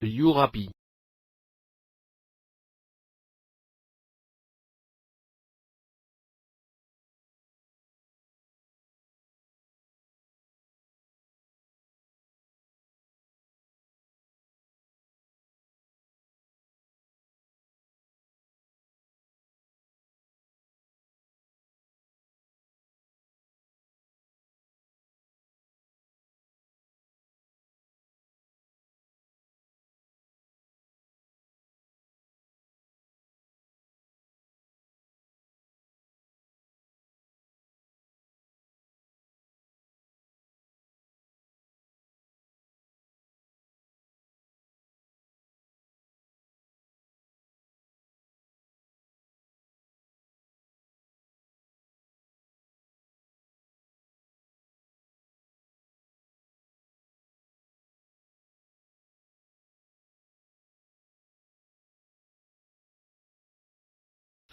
You happy?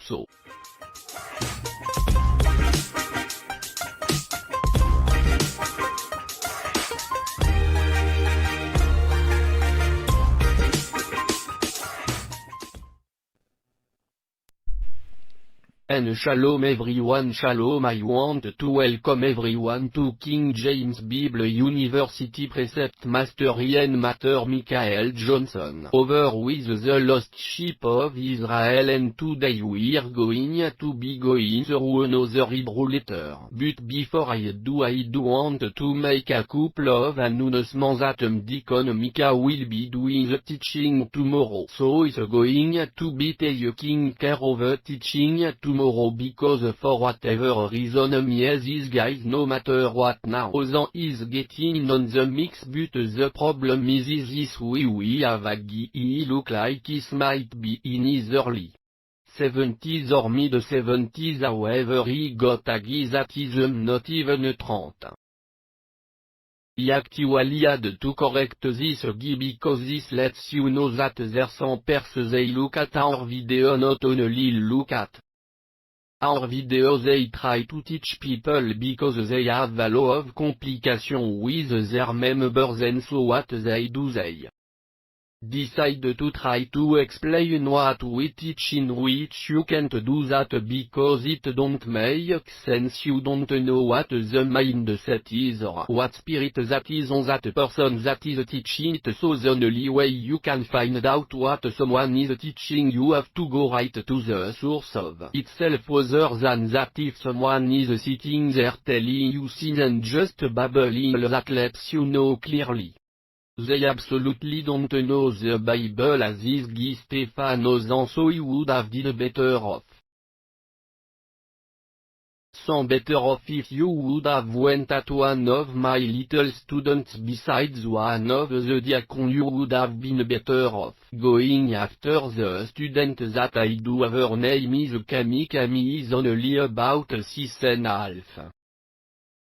So. And shalom everyone, shalom. I want to welcome everyone to King James Bible University Precept Master Ian Matter Michael Johnson over with the lost sheep of Israel, and today we are going to be going through another Hebrew letter. But before I do want to make a couple of announcements that Deacon Mika will be doing the teaching tomorrow. So it's going to be taking care of the teaching tomorrow, because for whatever reason these guys, no matter what now, Ozan is getting on the mix. But the problem is this we have a guy look like he might be in his early 70s or mid 70s, however he got a guy that is not even 30. He actually had to correct this guy because this lets you know that there's some persons they look at our video not only look at our video, they try to teach people because they have a lot of complications with their members, and so what they do, they decide to try to explain what we teach, in which you can't do that because it don't make sense. You don't know what the mindset is or what spirit that is on that person that is teaching it, so the only way you can find out what someone is teaching, you have to go right to the source of itself, other than that if someone is sitting there telling you things and just babbling that lets you know clearly they absolutely don't know the Bible as this guy Stefan Ozan, so he would have did better off. Some better off if you would have went at one of my little students besides one of the diacon. You would have been better off going after the student that I do. Her name is Kami. Kami is only about 6.5.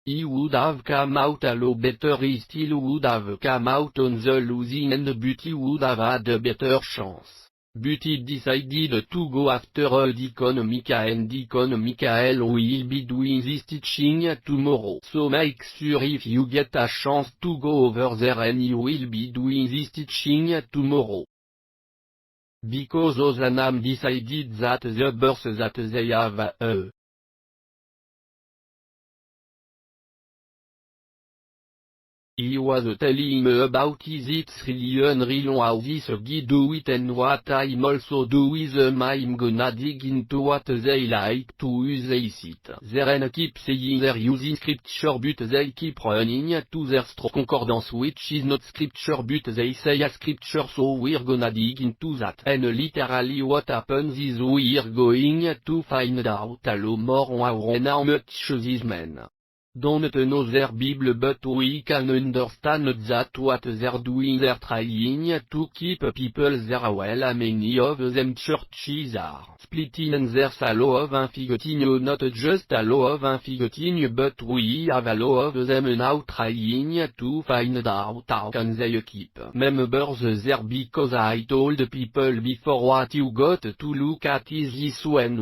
He would have come out a lot better. He still would have come out on the losing end, but he would have had a better chance. But he decided to go after Deacon Mika, and Deacon Michael will be doing this teaching tomorrow. So make sure if you get a chance to go over there, and he will be doing this teaching tomorrow. Because Ozanam decided that the verse that they have he was telling me about it's really unreal how this guy do it, and what I'm also do with I'm gonna dig into what they like to use. They sit there and keep saying they're using scripture, but they keep running to their strong concordance, which is not scripture but they say a scripture, so we're gonna dig into that. And literally what happens is we're going to find out a lot more on how much these men don't know their Bible, but we can understand that what they're doing, they're trying to keep people there. Well, many of them churches are splitting, and there's a lot of infighting, not just a lot of infighting, but we have a lot of them now trying to find out how can they keep members there, because I told people before what you got to look at is this when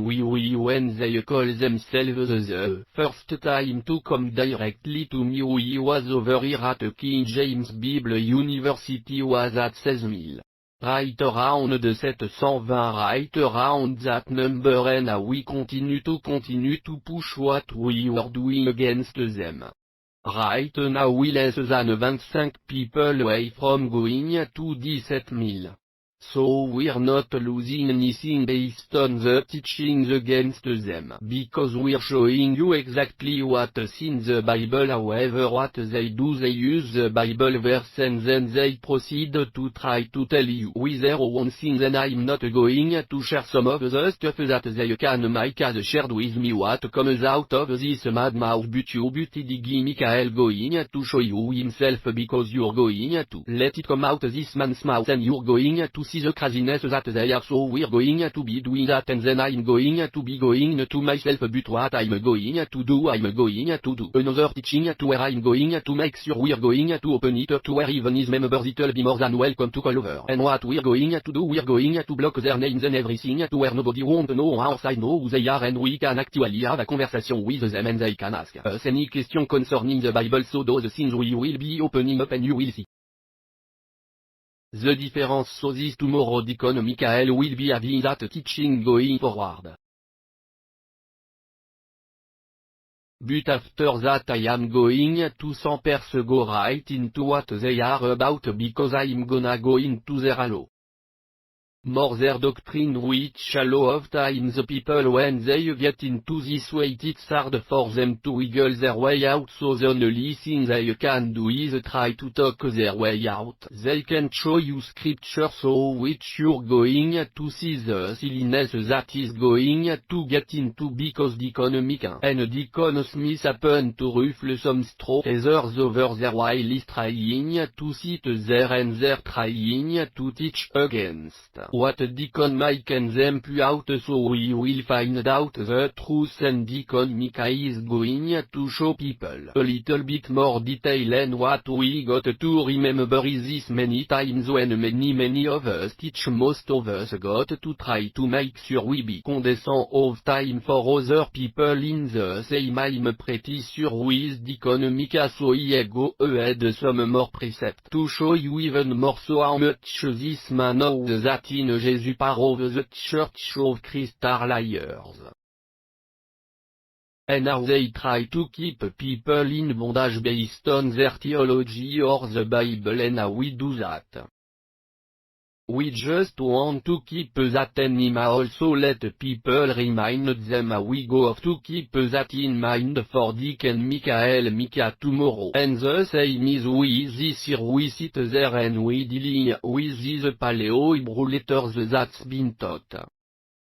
they call themselves the first time to come come directly to me. We was over here at King James Bible University was at 16,000. Right around the 720, right around that number, and we continue to push what we were doing against them. Right now we less than 25 people away from going to the 7,000. So we're not losing anything based on the teachings against them, because we're showing you exactly what's in the Bible. However, what they do, they use the Bible verse and then they proceed to try to tell you with their own things, and I'm not going to share some of the stuff that they can make as shared with me what comes out of this mad mouth, but you Diggy Michael going to show you himself, because you're going to let it come out this man's mouth, and you're going to see the craziness that they are. So we're going to be doing that, and then I'm going to be going to myself, but what I'm going to do, I'm going to do another teaching to where I'm going to make sure we're going to open it up to where even his members it'll be more than welcome to call over. And what we're going to do, we're going to block their names and everything to where nobody won't know on our side know who they are, and we can actually have a conversation with them, and they can ask us any question concerning the Bible. So those things we will be opening up and you will see the difference. So this tomorrow Deacon Michael will be having that teaching going forward. But after that I am going to some person go right into what they are about, because I'm gonna go into their allo. More their doctrine, which a lot of times the people when they get into this way it's hard for them to wiggle their way out, so the only thing they can do is try to talk their way out. They can show you scripture so which you're going to see the silliness that is going to get into, because Deacon Mika and Deacon Smith happen to ruffle some straw feathers over there while he's trying to sit there and they're trying to teach against what Deacon Mike and them put out. So we will find out the truth, and Deacon Mika is going to show people a little bit more detail, and what we got to remember is this many times when many of us teach, most of us got to try to make sure we be condescending of time for other people in the same. I'm pretty sure with Deacon Mika, so he go ahead some more precept to show you even more so how much this man knows that in Jesus part of the Church of Christ are liars, and how they try to keep people in bondage based on their theology or the Bible, and how we do that. We just want to keep that in mind, also let people remind them how we go off to keep that in mind for Dick and Michael Mika tomorrow. And the same is with this year we sit there and we dealing with these paleo Hebrew letters that's been taught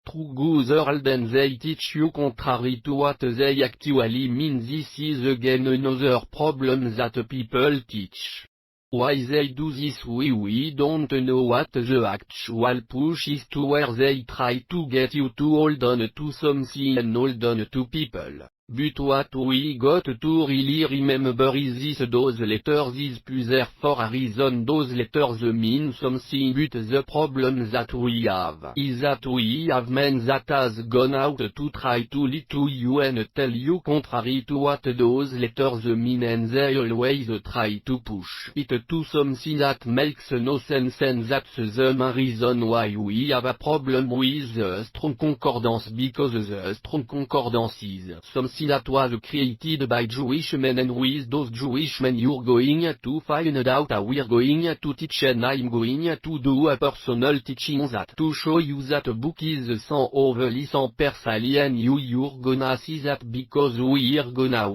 through Gozer, and they teach you contrary to what they actually mean. This is again another problem that people teach. Why they do this we don't know what the actual push is, to where they try to get you to hold on to something and hold on to people. But what we got to really remember is this: those letters is put there for a reason. Those letters mean something, but the problem that we have is that we have men that has gone out to try to lie to you and tell you contrary to what those letters mean, and they always try to push it to something that makes no sense, and that's the main reason why we have a problem with the strong concordance, because the strong concordance is something that was created by Jewish men, and with those Jewish men you're going to find out how we're going to teach, and I'm going to do a personal teaching on that to show you that book is 100% alien. You're gonna see that, because we're gonna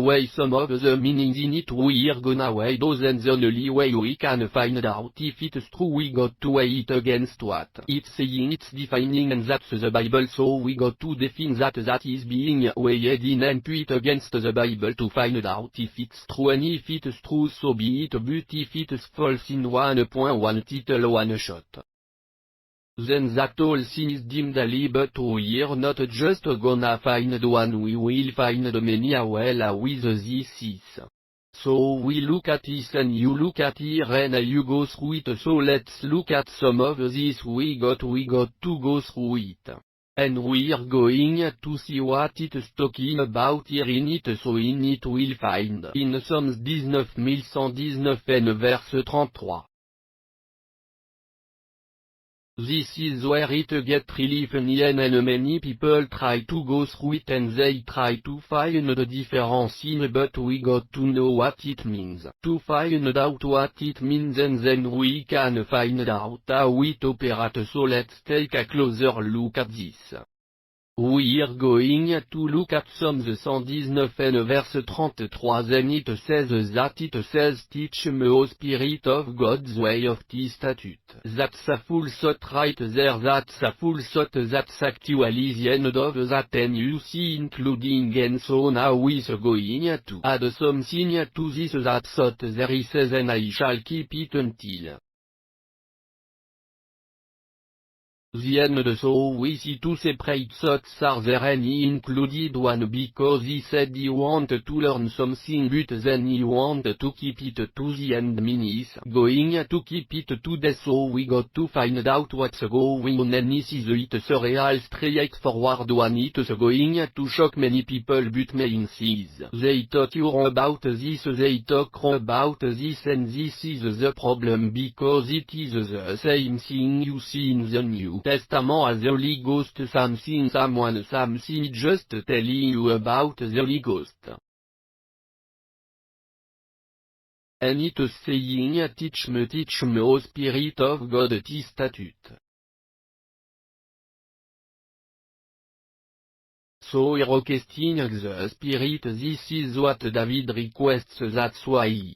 weigh some of the meanings in it. We're gonna weigh those, and the only way we can find out if it's true, we got to weigh it against what it's saying, it's defining, and that's the Bible. So we got to define that is being weighed in and put it against the Bible to find out if it's true, and if it's true so be it, but if it's false in 1.1 title one shot, then that all thing is deemed a but we're not just gonna find one, we will find many as well with this is. So we look at this and you look at here and you go through it. So let's look at some of this we got to go through it. And we're going to see what it's talking about here in it, so in it we'll find. In Psalms 19119 n verse 33. This is where it get really funny and many people try to go through it and they try to find the difference in, but we got to know what it means. To find out what it means and then we can find out how it operates, so let's take a closer look at this. We're going to look at Psalms 119 n verse 33 and it says that it says teach me o Spirit of God's way of the statute. That's a full thought right there, that's a full thought, that's actually the end of that and you see including, and so now we're going to add something to this that thought there he says, and I shall keep it until the end. So we see two separate thoughts are there and he included one because he said he wanted to learn something but then he wanted to keep it to the end, means going to keep it to death, so we got to find out what's going on and this is it's a real straightforward one, it's going to shock many people but main things they talk about this, they talk about this and this is the problem because it is the same thing you see in the New Testament as the Holy Ghost, someone just telling you about the Holy Ghost. And it's saying teach me o Spirit of God the statute. So you're requesting the Spirit, this is what David requests, that's why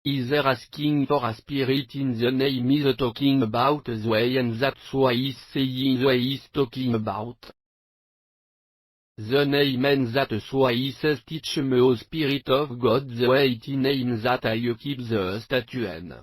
is there asking for a spirit in the name is talking about the way, and that's why he's saying the way he's talking about the name, and that's why he says teach me o Spirit of God the way it names that I keep the statutes.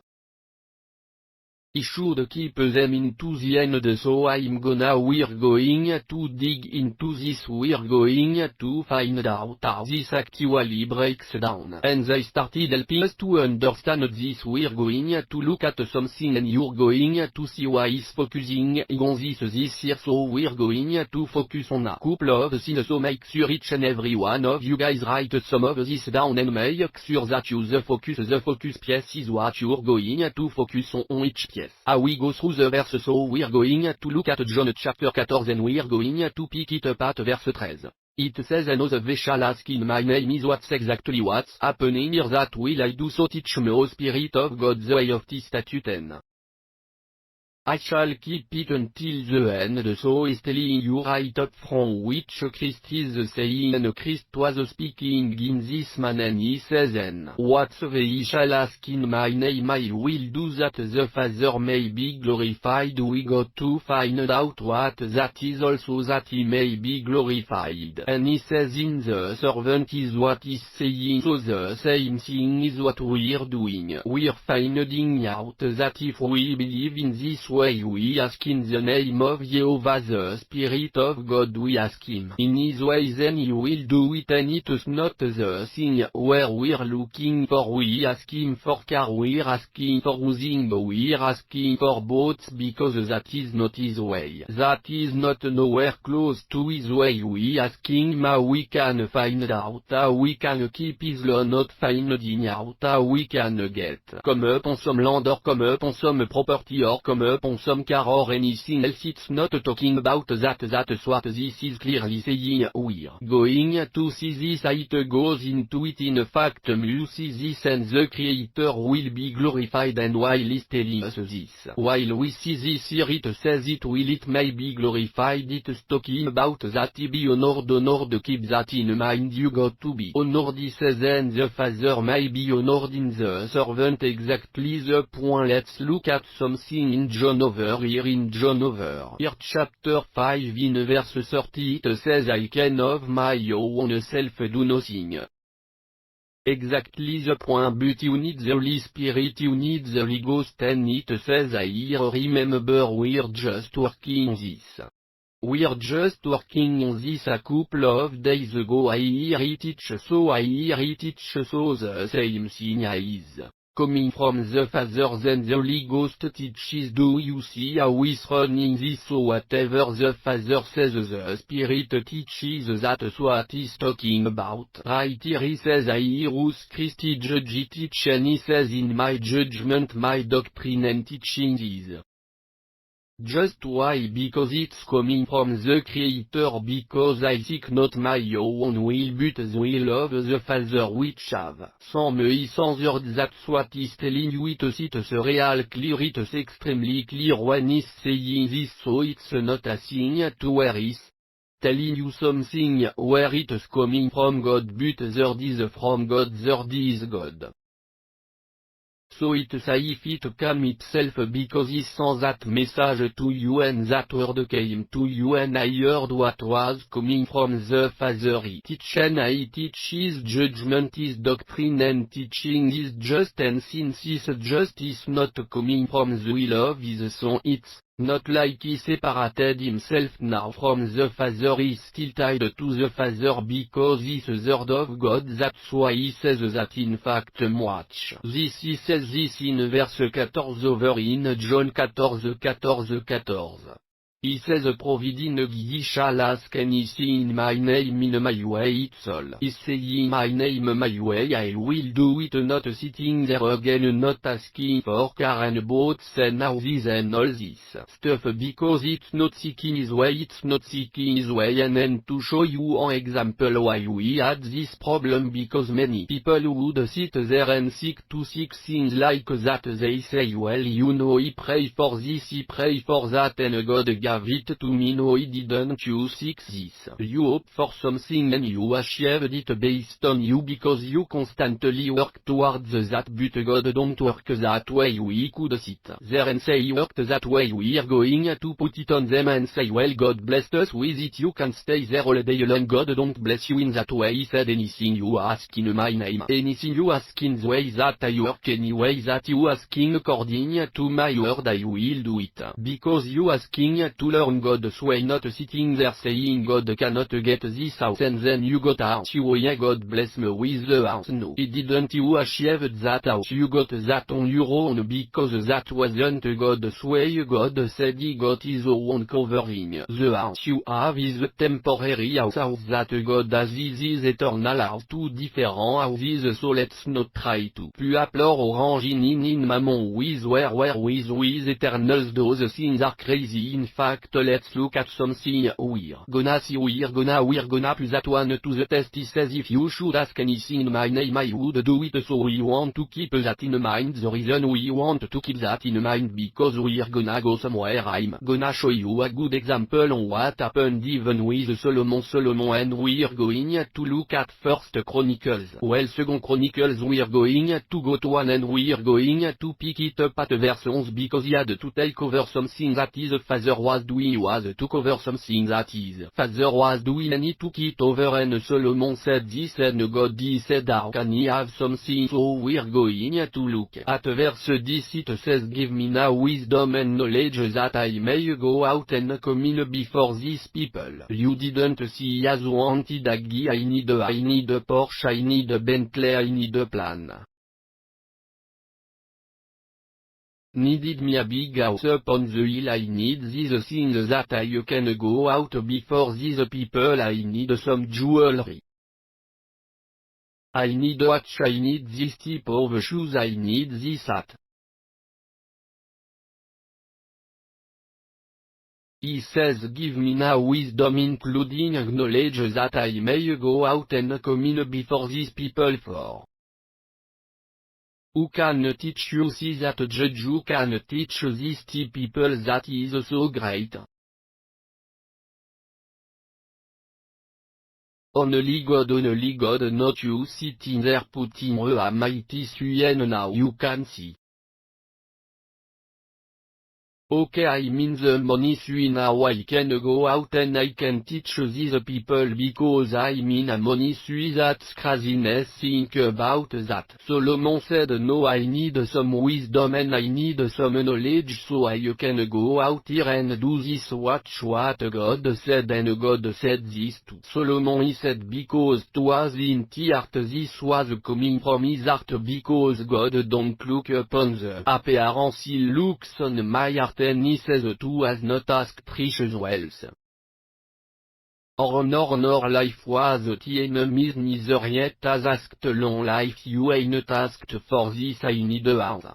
He should keep them into the end, so we're going to dig into this, we're going to find out how this actually breaks down. And they started helping us to understand this, we're going to look at something and you're going to see why he's focusing on this here, so we're going to focus on a couple of things, so make sure each and every one of you guys write some of this down and make sure that you the focus piece is what you're going to focus on each piece. We go through the verse, so we're going to look at John chapter 14 and we're going to pick it up at verse 13. It says, and they shall ask in my name is what's exactly what's happening here, that will I do, so teach me o Spirit of God the way of the statute and I shall keep it until the end, so he's telling you right up from which Christ is saying, and Christ was speaking in this manner, and he says, and whatsoever ye shall ask in my name I will do, that the Father may be glorified. We got to find out what that is also, that he may be glorified. And he says in the servant is what he's saying, so the same thing is what we're doing. We're finding out that if we believe in this way, we ask in the name of Jehovah the Spirit of God, we ask him in his ways and he will do it, and it's not the thing where we're looking for, we ask him for car, we're asking for housing, we're asking for boats, because that is not his way, that is not nowhere close to his way. We asking him how we can find out, how we can keep his law, not finding out how we can get come up on some land or come up on some property or come up on some car or anything else. It's not talking about that's what this is clearly saying. We're going to see this, it goes into it. In fact you see this, and the Creator will be glorified, and while he's telling us this, while we see this here, it says it may be glorified. It's talking about that he be honored, keep that in mind, you got to be honored, he says, and the Father may be honored in the servant, exactly the point. Let's look at something in John over here, in John over here chapter 5 in verse 30, it says, I can of my own self do nothing. Exactly the point, but you need the Holy Spirit, you need the Holy Ghost, and it says I here remember we're just working on this. We're just working on this a couple of days ago. I hear it teach, so I hear it teach, so the same thing is coming from the Father then the Holy Ghost teaches. Do you see how is running this? So whatever the Father says the Spirit teaches. That's what he's talking about. Right here he says I hear Christi judge teach, and he says in my judgment my doctrine and teaching is just why, because it's coming from the Creator, because I seek not my own will but the will of the Father which have sent me. Sans word, that's what is telling you. It's real clear, it's extremely clear when he's saying this, so it's not a thing to where he's telling you something where it's coming from God, but there is from God, there is God. So it's if it came itself because he sent that message to you and that word came to you and I heard what was coming from the Father. He teach and I teach. His judgment, his doctrine and teaching is just, and since his just is not coming from the will of his Son, it's not like he separated himself now from the Father. He is still tied to the Father because he is the Word of God. That's why he says that in fact. Watch this, he says this in verse 14 over in John 14:14. He says providing ye shall ask anything in my name in my way. It's all. He's saying my name my way I will do it, not sitting there again, not asking for car and boats and houses and all this stuff, because it's not seeking his way, it's not seeking his way. And then to show you an example why we had this problem, because many people would sit there and seek things like that. They say, well, you know, he pray for this, he pray for that, and God gave it to me. No, he didn't. You seek this, you hope for something and you achieved it based on you because you constantly work towards that, but God don't work that way. We could sit there and say he worked that way. We are going to put it on them and say, well, God blessed us with it, you can stay there all day long. God don't bless you in that way. He said anything you ask in my name, anything you ask in the way that I work, anyway that you asking according to my word, I will do it, because you asking to learn God's way, not sitting there saying God cannot get this house and then you got a house. You, yeah, God bless me with the house. No, he didn't. You achieved that house, you got that on your own because that wasn't God's way. God said he got his own covering. The house you have is the temporary house that God has is eternal house. Two different houses, so let's not try to plus applore orange in mammon with where with eternals. Those things are crazy. In fact, let's look at something we're gonna see. We're gonna put that one to the test. He says if you should ask anything in my name I would do it, so we want to keep that in mind. The reason we want to keep that in mind because we're gonna go somewhere. I'm gonna show you a good example on what happened even with Solomon, and we're going to look at First Chronicles. Well, Second Chronicles we're going to go to one and we're going to pick it up at verse 11 because he had to take over something that his father was doing. He was to cover something that his father was doing and he took it over, and Solomon said this and God he said how can he have something? So we're going to look at verse 10. It says give me now wisdom and knowledge that I may go out and come in before these people. You didn't see as wanted Aggie, I need a Porsche, I need a Bentley, I need a plan. Needed me a big house up on the hill. I need these things that I can go out before these people. I need some jewelry. I need a watch, I need this type of shoes, I need this hat. He says give me now wisdom including knowledge that I may go out and come in before these people. For who can teach you? See that judge who can teach these people that is so great. Only God, not you sitting there putting a mighty suyen. Now you can see. Okay, I mean the money so now I can go out and I can teach these people because I mean money so that's craziness think about that. Solomon said no, I need some wisdom and I need some knowledge so I can go out here and do this. Watch what God said, and God said this to Solomon. He said because it was in the heart, this was coming from his heart, because God don't look upon the appearance, he looks on my heart, and he says to has not asked precious wealth. Or nor life was the enemies, neither yet has asked long life, you ain't asked for this, I need a house.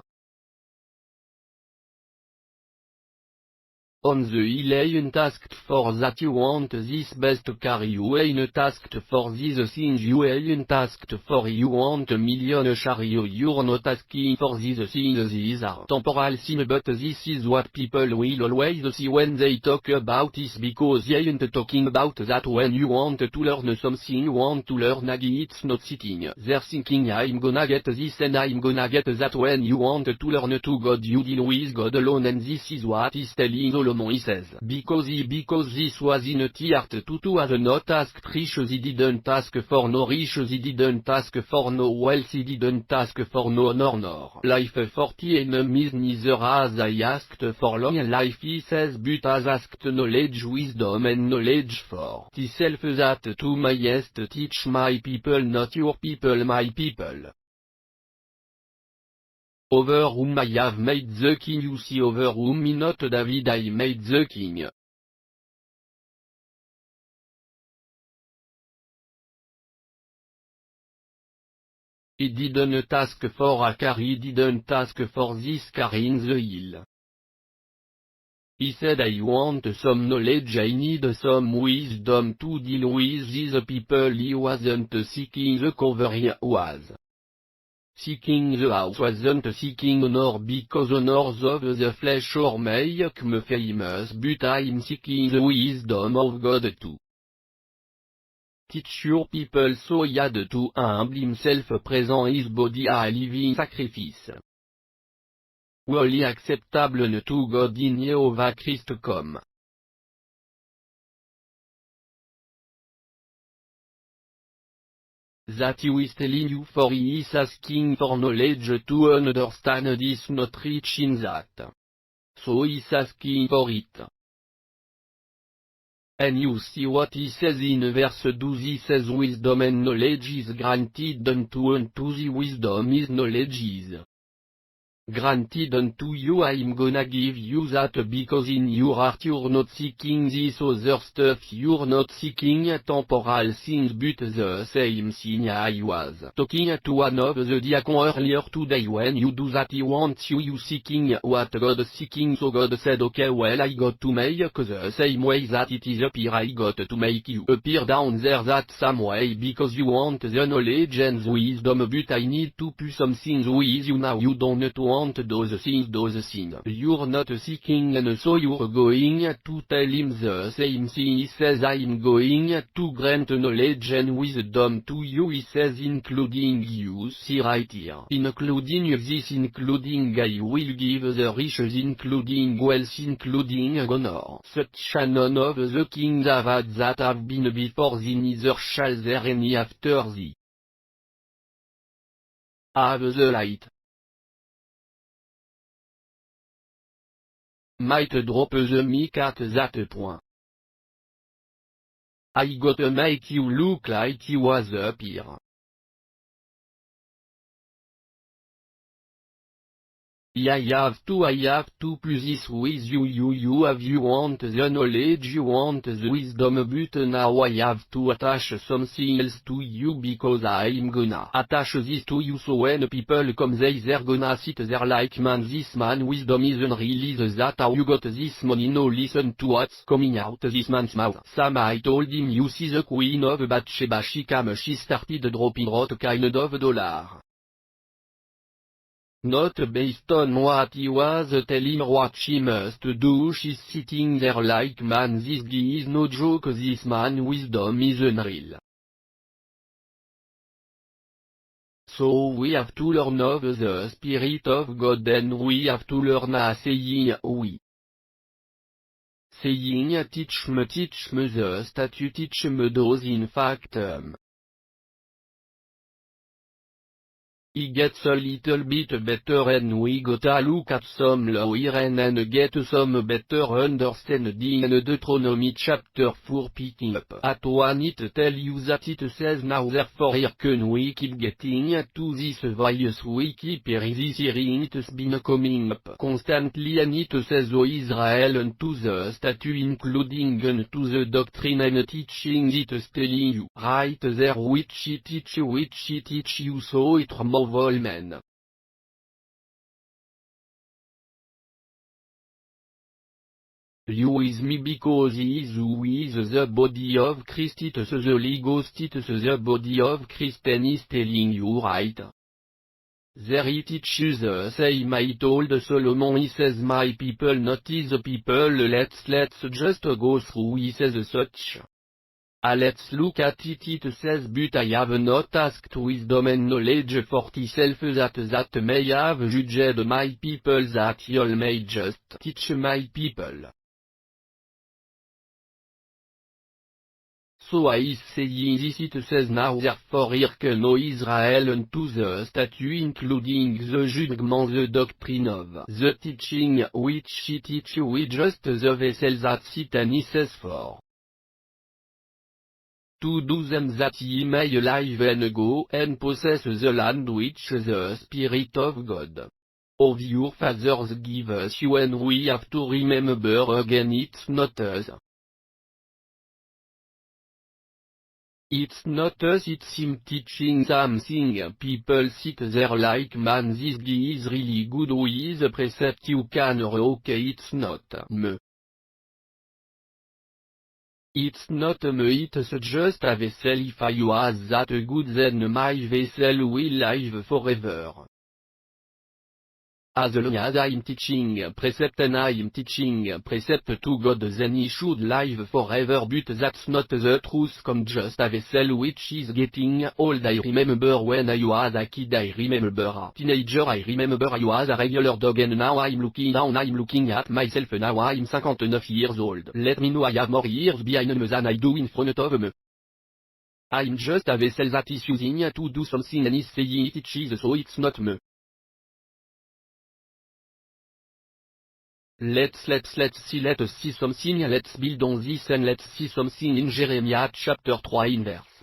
On the hill ain't asked for that, you want this best car, you ain't asked for these things, you ain't asked for, you want a million chariot, you're not asking for these things. These are temporal things, but this is what people will always see when they talk about this, because they ain't talking about that. When you want to learn something, you want to learn it's not sitting there thinking I'm gonna get this and I'm gonna get that. When you want to learn to God, you deal with God alone, and this is what is telling Solomon. He says, because this was in the heart to has not asked riches, he didn't ask for no riches, he didn't ask for no wealth, he didn't ask for no honor nor life 40 enemies, neither has I asked for long life, he says, but has asked knowledge, wisdom and knowledge for the self, that to mayest teach my people, not your people, my people. Over whom I have made the king, you see, over whom me not David I made the king. He didn't ask for a car, he didn't ask for this car in the hill. He said, I want some knowledge, I need some wisdom to deal with these people. He wasn't seeking the cover, he was seeking the house, wasn't seeking honor, because honors of the flesh or make me famous, but I'm seeking the wisdom of God too. Teach your people so he had to humble himself, present his body a living sacrifice, wholly acceptable to God in Jehovah Christ come. That he is telling you, for he is asking for knowledge to understand this, not rich in that. So he is asking for it. And you see what he says in verse 12, he says wisdom and knowledge is granted unto the wisdom is knowledge is granted unto you. I'm gonna give you that, because in your heart you're not seeking this other stuff, you're not seeking temporal things, but the same thing I was talking to one of the diacons earlier today. When you do that, he wants you seeking what God is seeking. So God said, okay, well, I got to make the same way that it is up here, I got to make you appear down there that same way, because you want the knowledge and the wisdom, but I need to put some things with you now. You don't want those things, you're not seeking, and so you're going to tell him the same thing. He says, I'm going to grant knowledge and wisdom to you, he says, including you, see right here, including this, including I will give the riches, including wealth, including honor, such a none of the kings have had that have been before thee, neither shall there any after thee. Have the light. Might drop the mic at that point. I gotta make you look like you was up here. I have to plus this with you, you have, you want the knowledge, you want the wisdom, but now I have to attach something else to you, because I'm gonna attach this to you, so when people come they're gonna sit there like, man, this man wisdom isn't really that, how you got this money? No, listen to what's coming out this man's mouth. Sam, I told him, you see the queen of Bathsheba, she started dropping rot kind of dollar. Not based on what he was telling what she must do. She's sitting there like, man, this guy is no joke, this man wisdom is unreal. So we have to learn of the Spirit of God, and we have to learn a saying, oui. saying teach me the statue teach me those in fact It gets a little bit better and we gotta look at some law here and get some better understanding in Deuteronomy chapter 4 picking up at one it tell you that it says now therefore hearken we keep getting to this various we keep hearing it's been coming up constantly and it says O Israel unto the statue including unto the doctrine and teaching it's telling you right there which it teach you so it of all men. You with me because he is who is the body of Christ it's the Holy Ghost it's the body of Christ and is telling you right. There he teaches the same I told Solomon he says my people not his people let's just go through he says such. Let's look at it it says but I have not asked wisdom and knowledge for thyself that may have judged my people that y'all may just teach my people. So I say this it says now therefore hearken O Israel unto the statute including the judgment the doctrine of the teaching which she teach we just the vessel that Satan says for. To do them that ye may live and go and possess the land which the Spirit of God of your fathers give us you and we have to remember again it's not us. It's not us it's him teaching something people sit there like man this guy is really good who is a precept you can okay it's not me. It's not me it's just a vessel if I was that good then my vessel will live forever. As long as I'm teaching precept and I'm teaching precept to God then he should live forever but that's not the truth come just a vessel which is getting old I remember when I was a kid I remember a teenager I remember I was a regular dog and now I'm looking down I'm looking at myself now I'm 59 years old let me know I have more years behind me than I do in front of me. I'm just a vessel that is using to do something and is saying it teaches so it's not me. Let's see something let's build on this and let's see something in Jeremiah chapter 3 in verse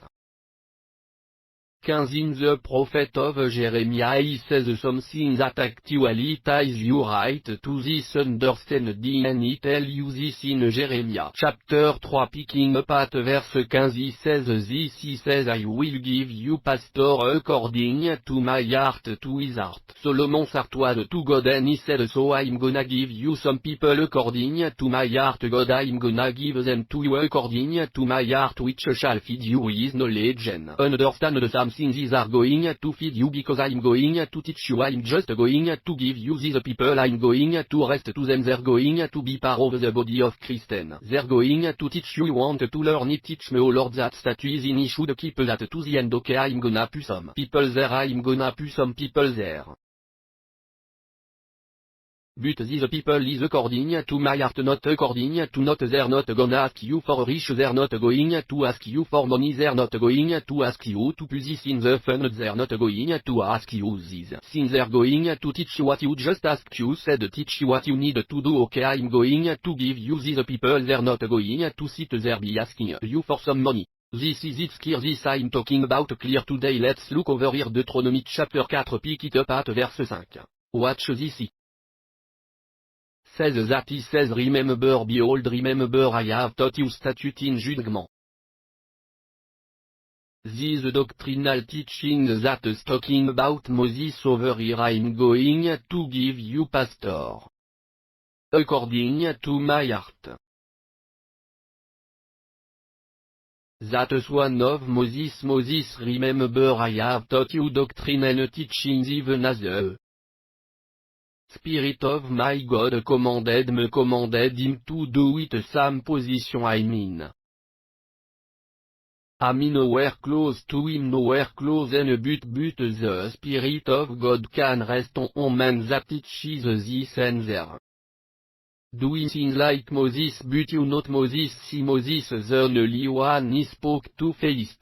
15 in the prophet of Jeremiah he says something that actually ties you right to this understanding and he tell you this in Jeremiah chapter 3 picking up at verse 15 he says this he says I will give you pastor according to my heart to his heart. Solomon's heart was to God and he said so I'm gonna give you some people according to my heart God I'm gonna give them to you according to my heart which shall feed you with knowledge and understand the something these are going to feed you because I'm going to teach you I'm just going to give you these people I'm going to rest to them they're going to be part of the body of Christ and they're going to teach you want to learn it teach me O Lord that statue is in should keep that to the end okay I'm gonna put some people there I'm gonna put some people there. But these people is according to my heart not according to not they're not gonna ask you for rich they're not going to ask you for money they're not going to ask you to put this in the fund they're not going to ask you this things they're going to teach you what you just asked you said teach you what you need to do okay I'm going to give you these people they're not going to sit there be asking you for some money. This is it clear this I'm talking about clear today let's look over here Deuteronomy chapter 4 pick it up at verse 5. Watch this says that he says remember behold remember I have taught you statute in judgment. This doctrinal teaching that's talking about Moses over here I'm going to give you pastor according to my heart. That's one of Moses remember I have taught you doctrinal teachings even as the Spirit of my God commanded him to do it same position I mean. Nowhere close to him nowhere close and but the Spirit of God can rest on man that teaches this and there. Doing things like Moses but you not Moses see Moses the only one he spoke to face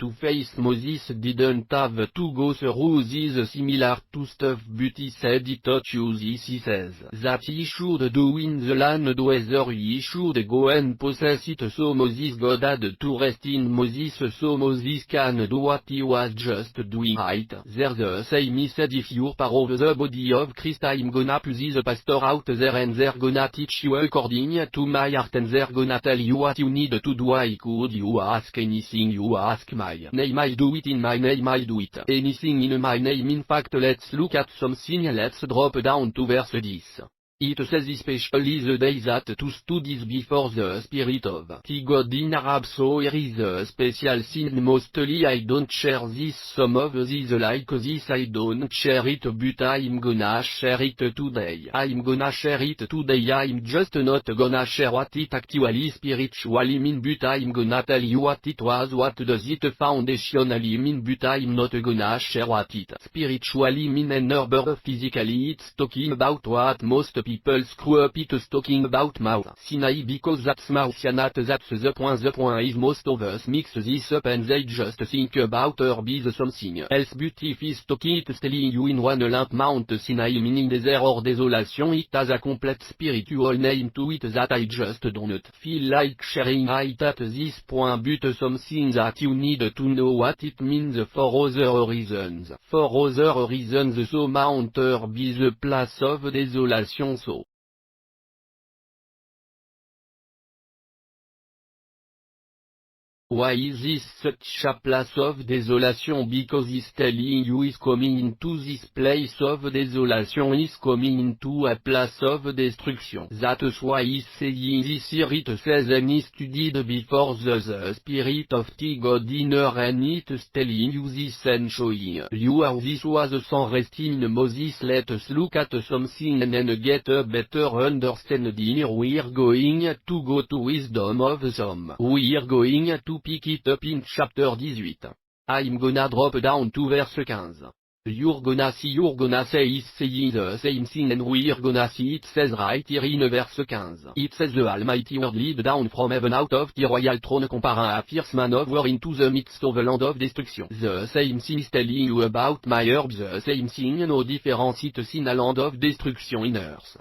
Moses didn't have to go through this similar to stuff but he said he taught you this he says that he should do in the land whether he should go and possess it so Moses God had to rest in Moses so Moses can do what he was just doing right. There's the same he said if you're part of the body of Christ I'm gonna pull this pastor out there and they're gonna teach you according to my heart and they're gonna tell you what you need to do. I could you ask anything you ask my name I do it in my name I do it anything in my name. In fact let's look at something. Let's drop down to verse 10. It says especially the day that to studies before the Spirit of the God in Arab so here is a special thing mostly I don't share this some of these like this I don't share it but I'm gonna share it today. I'm gonna share it today. I'm just not gonna share what it actually spiritually mean but I'm gonna tell you what it was. What does it foundationally mean but I'm not gonna share what it spiritually mean and neither physically. It's talking about what most people screw up it's talking about mouth Sinai because that's mouth not that's the point is most of us mix this up and they just think about or be something else but if it's talking it's telling you in one lamp Mount Sinai meaning desert or desolation it has a complete spiritual name to it that I just don't feel like sharing right at this point but something that you need to know what it means for other reasons. For other reasons so Mount be the place of desolation so. Why is this such a place of desolation? Because he's telling you is coming into this place of desolation is coming into a place of destruction. That's why he's saying this here it says and he studied before the Spirit of the God in her and it's telling you this and showing you how this was sans rest in Moses. Let's look at something and then get a better understanding. We're going to go to wisdom of some. We're going to pick it up in chapter 18. I'm gonna drop down to verse 15. You're gonna say is saying the same thing and we're gonna see it says right here in verse 15. It says the Almighty word lead down from heaven out of the royal throne comparant a fierce man of war into the midst of a land of destruction. The same thing is telling you about my herbs the same thing no difference it's in a land of destruction in earth.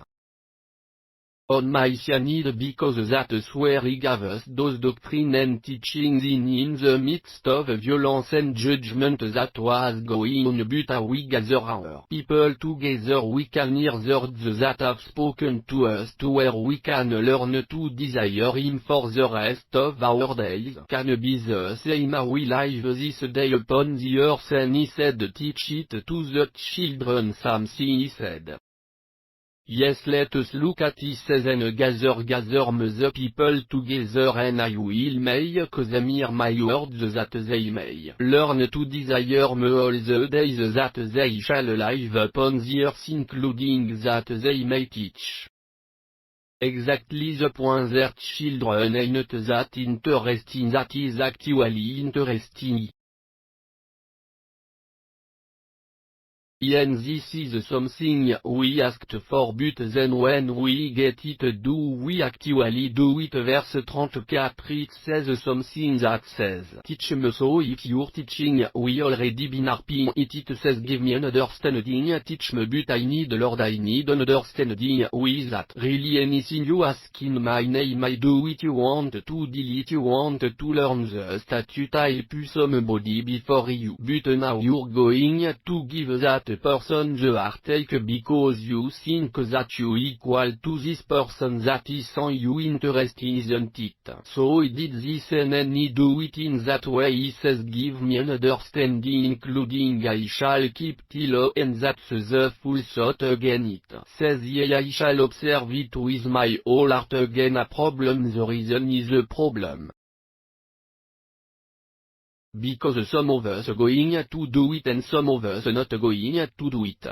On my need because that's where he gave us those doctrine and teachings in the midst of violence and judgment that was going on but we gather our people together we can hear the words that have spoken to us to where we can learn to desire him for the rest of our days. Can be the same how we live this day upon the earth and he said teach it to the children something he said. Yes let us look at it says and gather the people together and I will make them hear my words that they may learn to desire me all the days that they shall live upon the earth including that they may teach. Exactly the point their children ain't that interesting that is actually interesting. And this is something we asked for but then when we get it do we actually do it? Verse 34 it says something that says teach me so if you're teaching we already been harping it says give me an understanding teach me but I need Lord I need an understanding with that really anything you ask in my name I do it. You want to delete you want to learn the statute I put somebody before you but now you're going to give that person the heartache because you think that you equal to this person that is on you interest isn't it? So he did this and then he do it in that way. He says give me an understanding including I shall keep the law and that's the full thought again it says yea I shall observe it with my whole heart again a problem the reason is a problem. Because some of us going to do it and some of us not going to do it.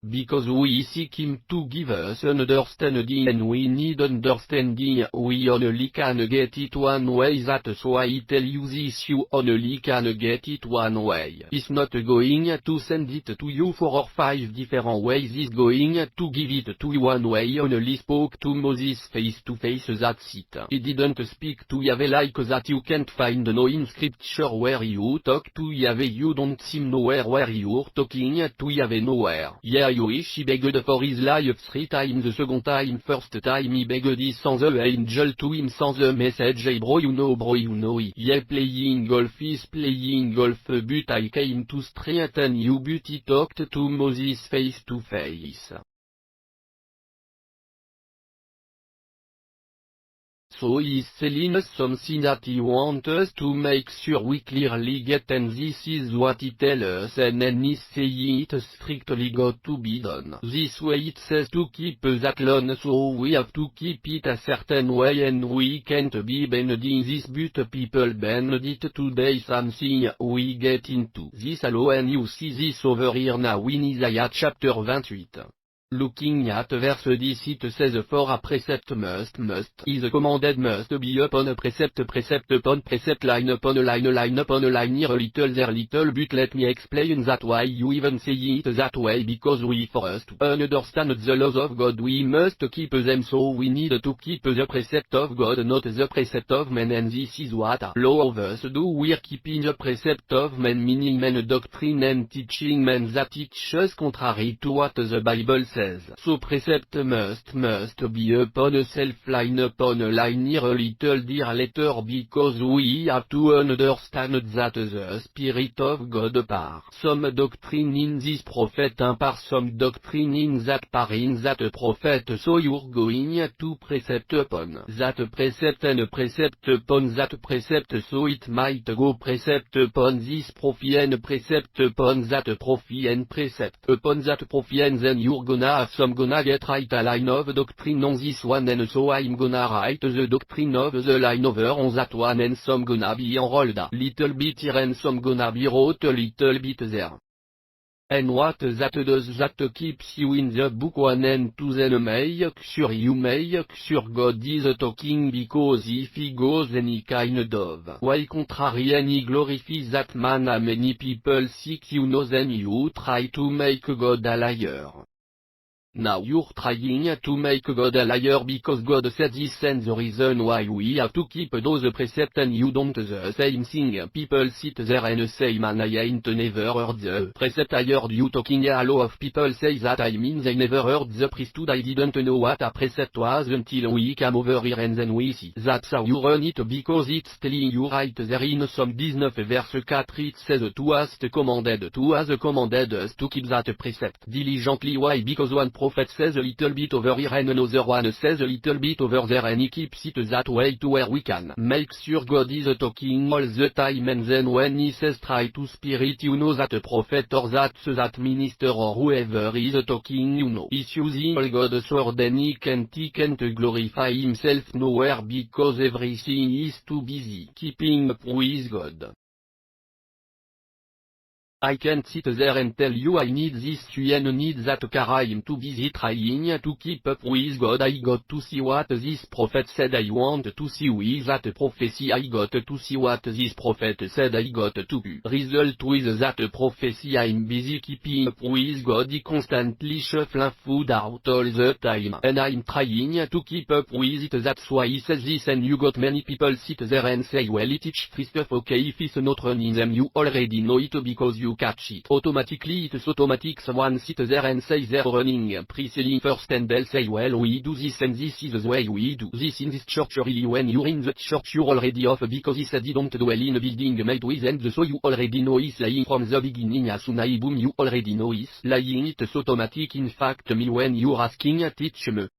Because we seek him to give us an understanding and we need understanding, we only can get it one way, that's why I tell you this, you only can get it one way. It's not going to send it to you 4 or 5 different ways, it's going to give it to you one way. Only spoke to Moses face to face, that's it. He didn't speak to Yahweh like that, you can't find no in scripture where you talk to Yahweh, you don't seem nowhere where you're talking to Yahweh nowhere. Yeah, you wish he begged for his life 3 times, the second time, first time he begged his sans the angel to him sans the message, hey bro you know he. Yeah, playing golf is playing golf, but I came to straighten you, but he talked to Moses face to face. So he's selling us something that he wants us to make sure we clearly get, and this is what he tells us, and then he's saying it strictly got to be done. This way it says to keep that law, so we have to keep it a certain way, and we can't be bending this, but people bend it today, something we get into this law, and you see this over here now in Isaiah chapter 28. Looking at verse 10, it says, for a precept must is commanded, must be upon a precept upon precept, line upon line upon line, here a little there little, but let me explain that why you even say it that way, because we for us to understand the laws of God we must keep them, so we need to keep the precept of God, not the precept of men, and this is what a lot of us do, we're keeping the precept of men, meaning men doctrine and teaching men that teach us contrary to what the Bible says. So precept must be upon a self, line upon a line, here a little dear letter, because we have to understand that the Spirit of God par some doctrine in this prophet, and par some doctrine in that prophet, so you're going to precept upon that precept and precept upon that precept, so it might go precept upon this prophet and precept upon that prophet and precept upon that prophet, and then you're gonna have some gonna get right a line of doctrine on this one, and so I'm gonna write the doctrine of the line over on that one, and some gonna be enrolled a little bit here and some gonna be wrote a little bit there. And what that does, that keeps you in the book one, and to then make sure you make sure God is talking, because if he goes any kind of way contrary and he glorifies that man, many people seek you know, then you try to make God a liar. Now you're trying to make God a liar, because God said this, and the reason why we have to keep those precepts and you don't the same thing. People sit there and say, man, I ain't never heard the precept, I heard you talking. A lot of people say that, I mean they never heard the priesthood, I didn't know what a precept was until we came over here, and then we see that's how you run it, because it's telling you right there in Psalm 19 verse 4, it says to us commanded us to keep that precept diligently. Why? Because one prophet says a little bit over here and another one says a little bit over there, and he keeps it that way to where we can make sure God is talking all the time, and then when he says try to spirit, you know that a prophet or that minister or whoever is talking, you know he's using all God's word, and he can't glorify himself nowhere, because everything is too busy keeping up with God. I can't sit there and tell you I need this and need that car, I'm too busy trying to keep up with God. I got to see what this prophet said, I want to see with that prophecy, I got to see what this prophet said, I got to result with that prophecy. I'm busy keeping up with God, he constantly shuffling food out all the time, and I'm trying to keep up with it, that's why he says this. And you got many people sit there and say, well, he teach free stuff, okay, if it's not running them you already know it, because you catch it automatically, it's automatic. Someone sit there and say they're running pre-selling first, and they'll say, well, we do this and this is the way we do this in this church. Really, when you're in the church you're already off, because he said he don't dwell in a building made with hands, so you already know he's lying from the beginning. As soon as boom, you already know he's lying, it's automatic. In fact, me when you're asking, teach me.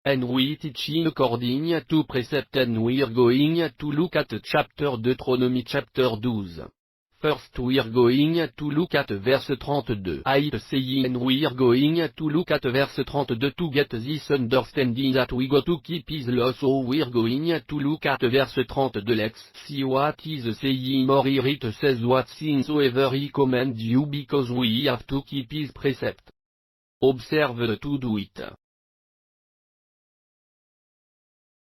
And we teaching according to precept, and we're going to look at chapter Deuteronomy chapter 12. First we're going to look at verse 32. It saying we're going to look at verse 32 to get this understanding that we got to keep his law, so we're going to look at verse 32. Let's see what is saying more. Here it says what things soever he commands you, because we have to keep his precept. Observe to do it.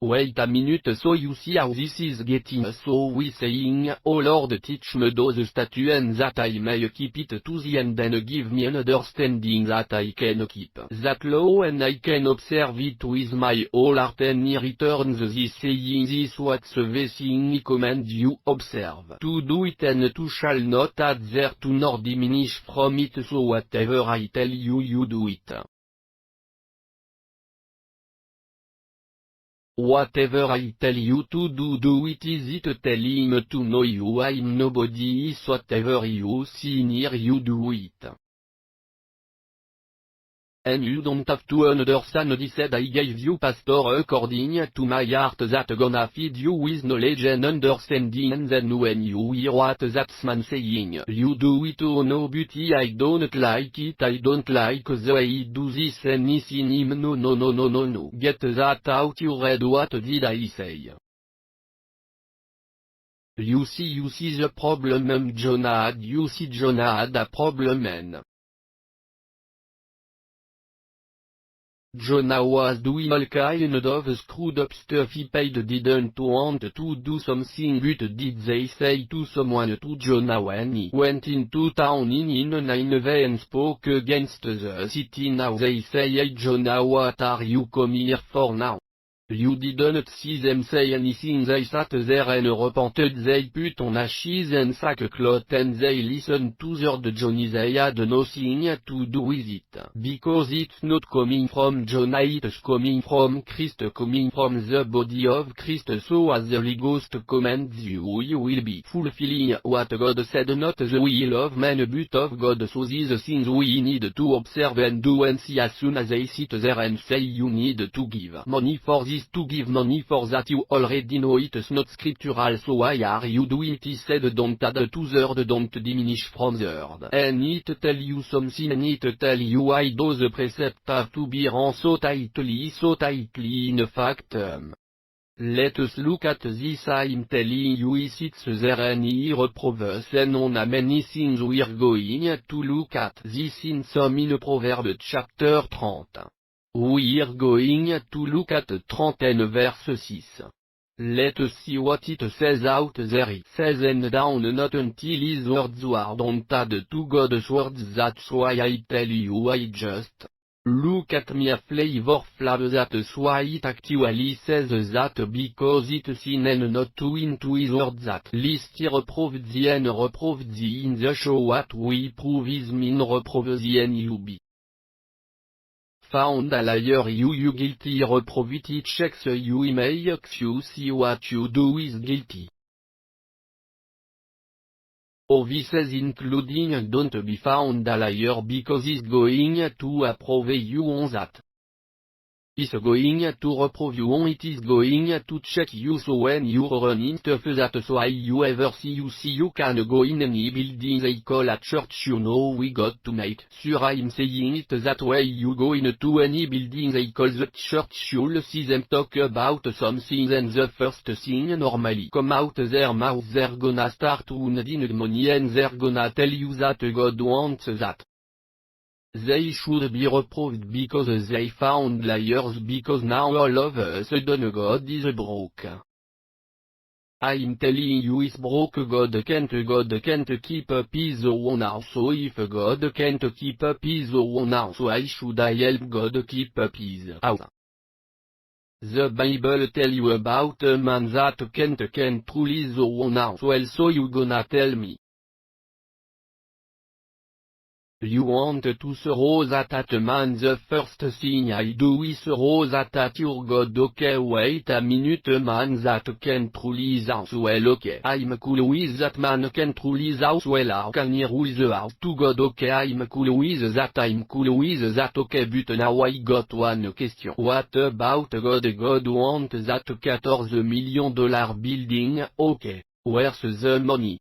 Wait a minute, so you see how this is getting, so we saying, oh Lord, teach me those statutes that I may keep it to the end, and give me an understanding that I can keep that law and I can observe it with my whole heart. And he returns this saying, this what's the thing he commands you, observe to do it, and to shall not add thereto nor diminish from it, so whatever I tell you, you do it. Whatever I tell you to do it. Is it tell him to know you I'm nobody is whatever you see near you do it. And you don't have to understand this, said I gave you pastor according to my heart that gonna feed you with knowledge and understanding, and then when you hear what that man saying, you do it. Oh no, beauty, I don't like it, I don't like the way he do this anything him, no, get that out your head. What did I say? You see the problem Jonah had, you see Jonah had a problem, man. Jonah was doing all kind of screwed up stuff. He didn't want to do something, but did they say to someone to Jonah when he went into town in Nineveh and spoke against the city? Now they say, hey Jonah, what are you coming here for now? You didn't see them say anything, they sat there and repented, they put on ashes and sackcloth and they listened to the Johnny. They had nothing to do with it, because it's not coming from Jonah, it's coming from Christ, coming from the body of Christ. So as the Holy Ghost commands you, you will be fulfilling what God said, not the will of man but of God. So these things we need to observe and do and see. As soon as they sit there and say you need to give money for this, to give money for that, you already know it's not scriptural, so why are you doing it? He said don't add to the word, don't diminish from the word. And it tell you something, and it tell you why those precepts have to be run so tightly in fact. Let us look at this. I'm telling you, he sits there and he reproves, and on a many things we're going to look at this in some in Proverbs chapter 30. We're going to look at 30 and verse 6. Let us see what it says out there. It says, and down not until his words were don't add to God's words. That's why I tell you, I just look at me a flavor flav. That's why it actually says that, because it's sin and not to into his words. That least he reproved the and reproved the in the show. What we prove is mean reprove the and you be found a liar, you guilty, reprove it checks you, he makes you see what you do is guilty. All this is including don't be found a liar, because he's going to approve you on that. Is going to reprove you on it, is going to check you, so when you're running stuff that so you ever see you can go in any building they call a church, you know we got to make sure I'm saying it that way. You go into any building they call the church, you'll see them talk about something, and the first thing normally come out their mouth, they're gonna start wounding money, and they're gonna tell you that God wants that. They should be reproved because they found liars, because now all of a sudden God is broke. I'm telling you it's broke. God can't keep up his own house, so if God can't keep up his own house, why should I help God keep up his house? The Bible tell you about a man that can't rule his own house well, so you gonna tell me you want to throw that at a man? The first thing I do is throw that at your God. Okay, wait a minute, a man that can't rule his house well, okay, I'm cool with that. Man can't rule his house well, how can he rule the house to God? Okay, I'm cool with that, okay, but now I got one question. What about God? God wants that $14 million building, okay, where's the money?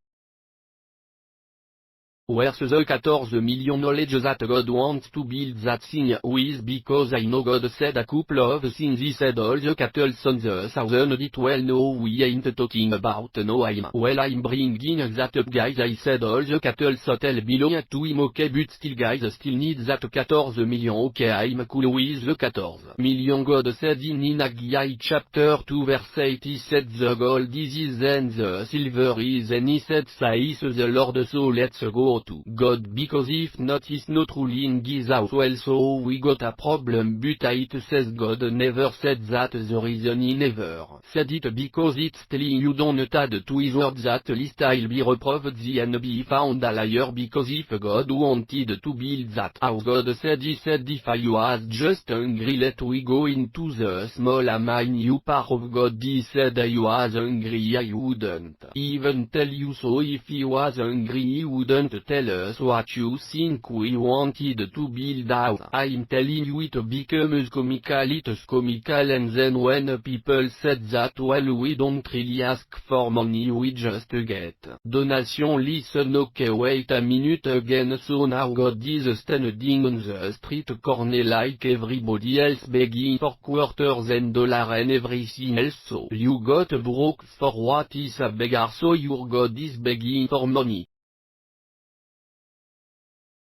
Where's the 14 million knowledge that God wants to build that thing with, because I know God said a couple of things. He said all the cattle on the thousand did well. No, we ain't talking about no I'm bringing that up, guys. I said all the cattle still belong to him, okay, but still guys still need that 14 million, okay, I'm cool with the 14 million. God said in Haggai chapter 2 verse 8, he said the gold is and the silver is, and he said says the Lord, so let's go to God, because if not he's not ruling his house well, so we got a problem. But it says God never said that. The reason he never said it because it's telling you don't add to his word that list I'll be reproved and be found a liar, because if God wanted to build that house, God said, he said, if I was just hungry let we go into the small mine. You part of God, he said, I was hungry I wouldn't even tell you, so if he was hungry he wouldn't tell us what you think we wanted to build out. I'm telling you it becomes comical, it's comical, and then when people said that, well, we don't really ask for money, we just get donation. Listen, okay, wait a minute again, so now God is standing on the street corner like everybody else begging for quarters and dollars and everything else, so you got broke for what is a beggar, so your God is begging for money.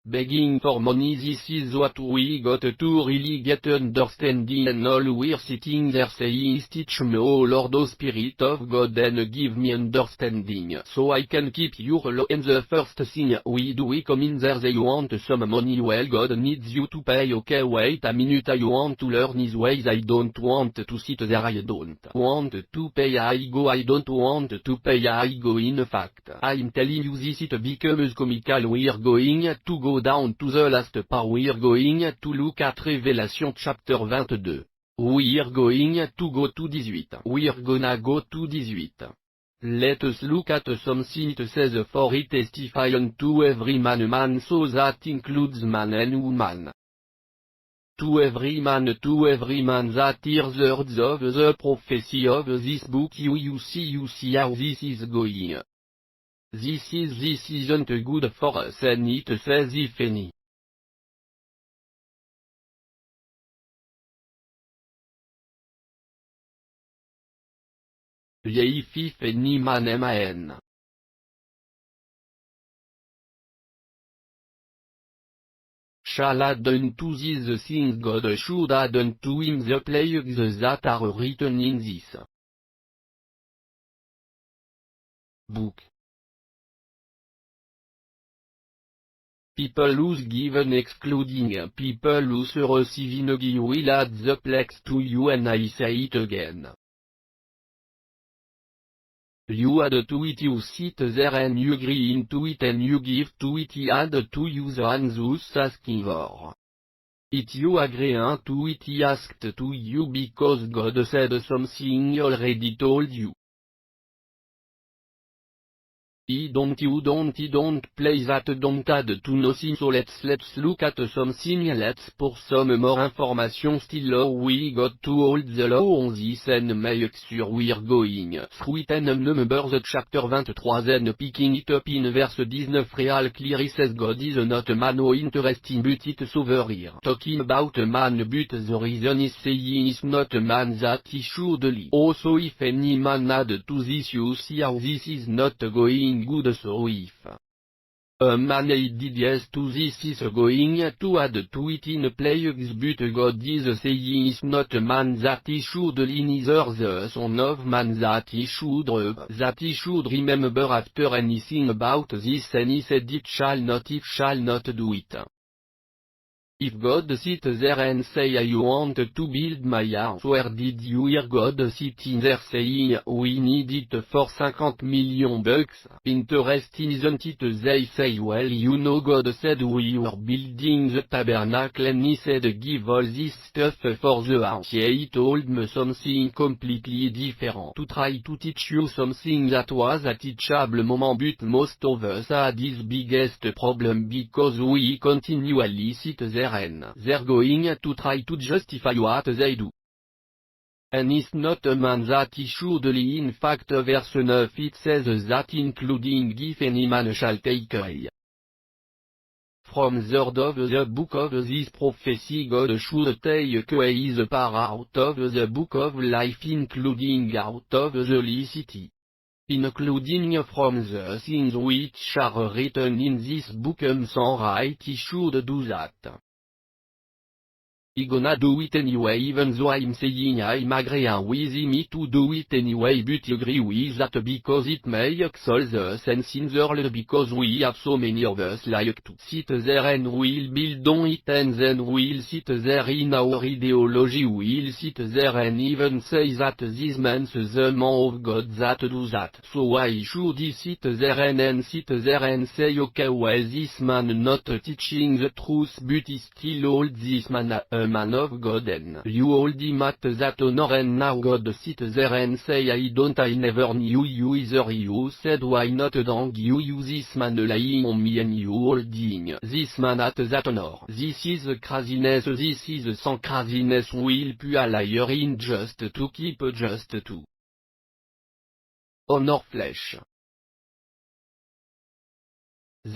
Begging for money, this is what we got to really get understanding, and all we're sitting there saying is teach me, oh Lord, oh Spirit of God, and give me understanding, so I can keep your law. And the first thing we do, we come in there, they want some money, well God needs you to pay, okay, wait a minute, I want to learn his ways, I don't want to sit there, I don't want to pay, I don't want to pay, I go. In fact, I'm telling you this, it becomes comical. We're going to go down to the last part, we're going to look at Revelation chapter 22. We're going to go to 18. We're gonna go to 18. Let us look at something. It says, for it testify unto every man, so that includes man and woman. To every man that hears the words of the prophecy of this book, you see how this is going. This isn't good for us, and it says if any. If any man shall add unto these things, God should add unto him the plagues that are written in this book. People who's given excluding people who's receiving will add the plagues to you, and I say it again. You add to it, you sit there and you agree into it, and you give to it, he add to you the ones who's asking for it. You agree to it, he asked to you, because God said something he already told you. You don't play that, don't add to nothing. So let's look at something. Let's pour some more information. Still, we got to hold the law on this and make sure we're going through it. And Numbers chapter 23, and picking it up in verse 19, real clear, he says God is not a man, no interesting, but it's over here talking about a man, but the reason is saying is not a man that he should live. Also, if any man add to this, you see how this is not going good. So if a man did yes to this, is going to add to it in plagues, but God is saying is not a man that he should lie, neither the son of man that he should remember after anything about this, and he said it shall not do it. If God sit there and say, I want to build my house, where did you hear God sitting there saying, we need it for $50 million? Interesting, isn't it? They say, well, you know, God said we were building the tabernacle, and he said give all this stuff for the house. Yeah, he told me something completely different, to try to teach you something that was a teachable moment, but most of us had this biggest problem, because we continually sit there and they're going to try to justify what they do. And it's not a man that he should lie. In fact, verse 9 it says that including if any man shall take away from the word of the book of this prophecy God should take away the part out of the book of life including out of the licity. Including from the things which are written in this book some right he should do that. I gonna do it anyway even though I'm saying I'm agreeing with me to do it anyway but you agree with that because it makes all the sense in the world because we have so many of us like to sit there and we'll build on it and then we'll sit there in our ideology we'll sit there and even say that this man's the man of God that do that. So why should he sit there and sit there and say okay well this man not teaching the truth but he still hold this man man of God and you hold him at that honor and now God sit there and say I never knew you either you said why not dang you this man lying on me and you holding this man at that honor. This is craziness this is some craziness will be a liar in just to keep just to honor flesh.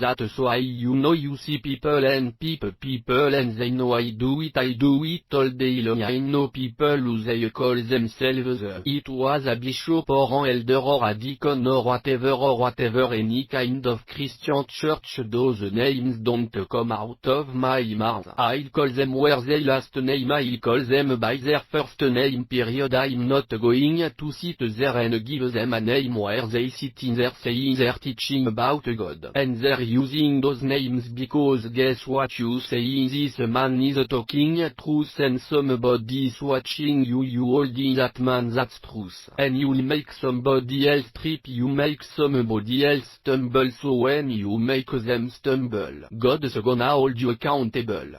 That's why you know you see people and people and they know I do it all day long. I know people who they call themselves it was a bishop or an elder or a deacon or whatever any kind of Christian church. Those names don't come out of my mouth. I'll call them where they last name I'll call them by their first name period. I'm not going to sit there and give them a name where they sit in there saying they're teaching about God and they're using those names because guess what you say this man is talking truth and somebody is watching you holding that man that's truth and you'll make somebody else trip you make somebody else stumble so when you make them stumble God's gonna hold you accountable.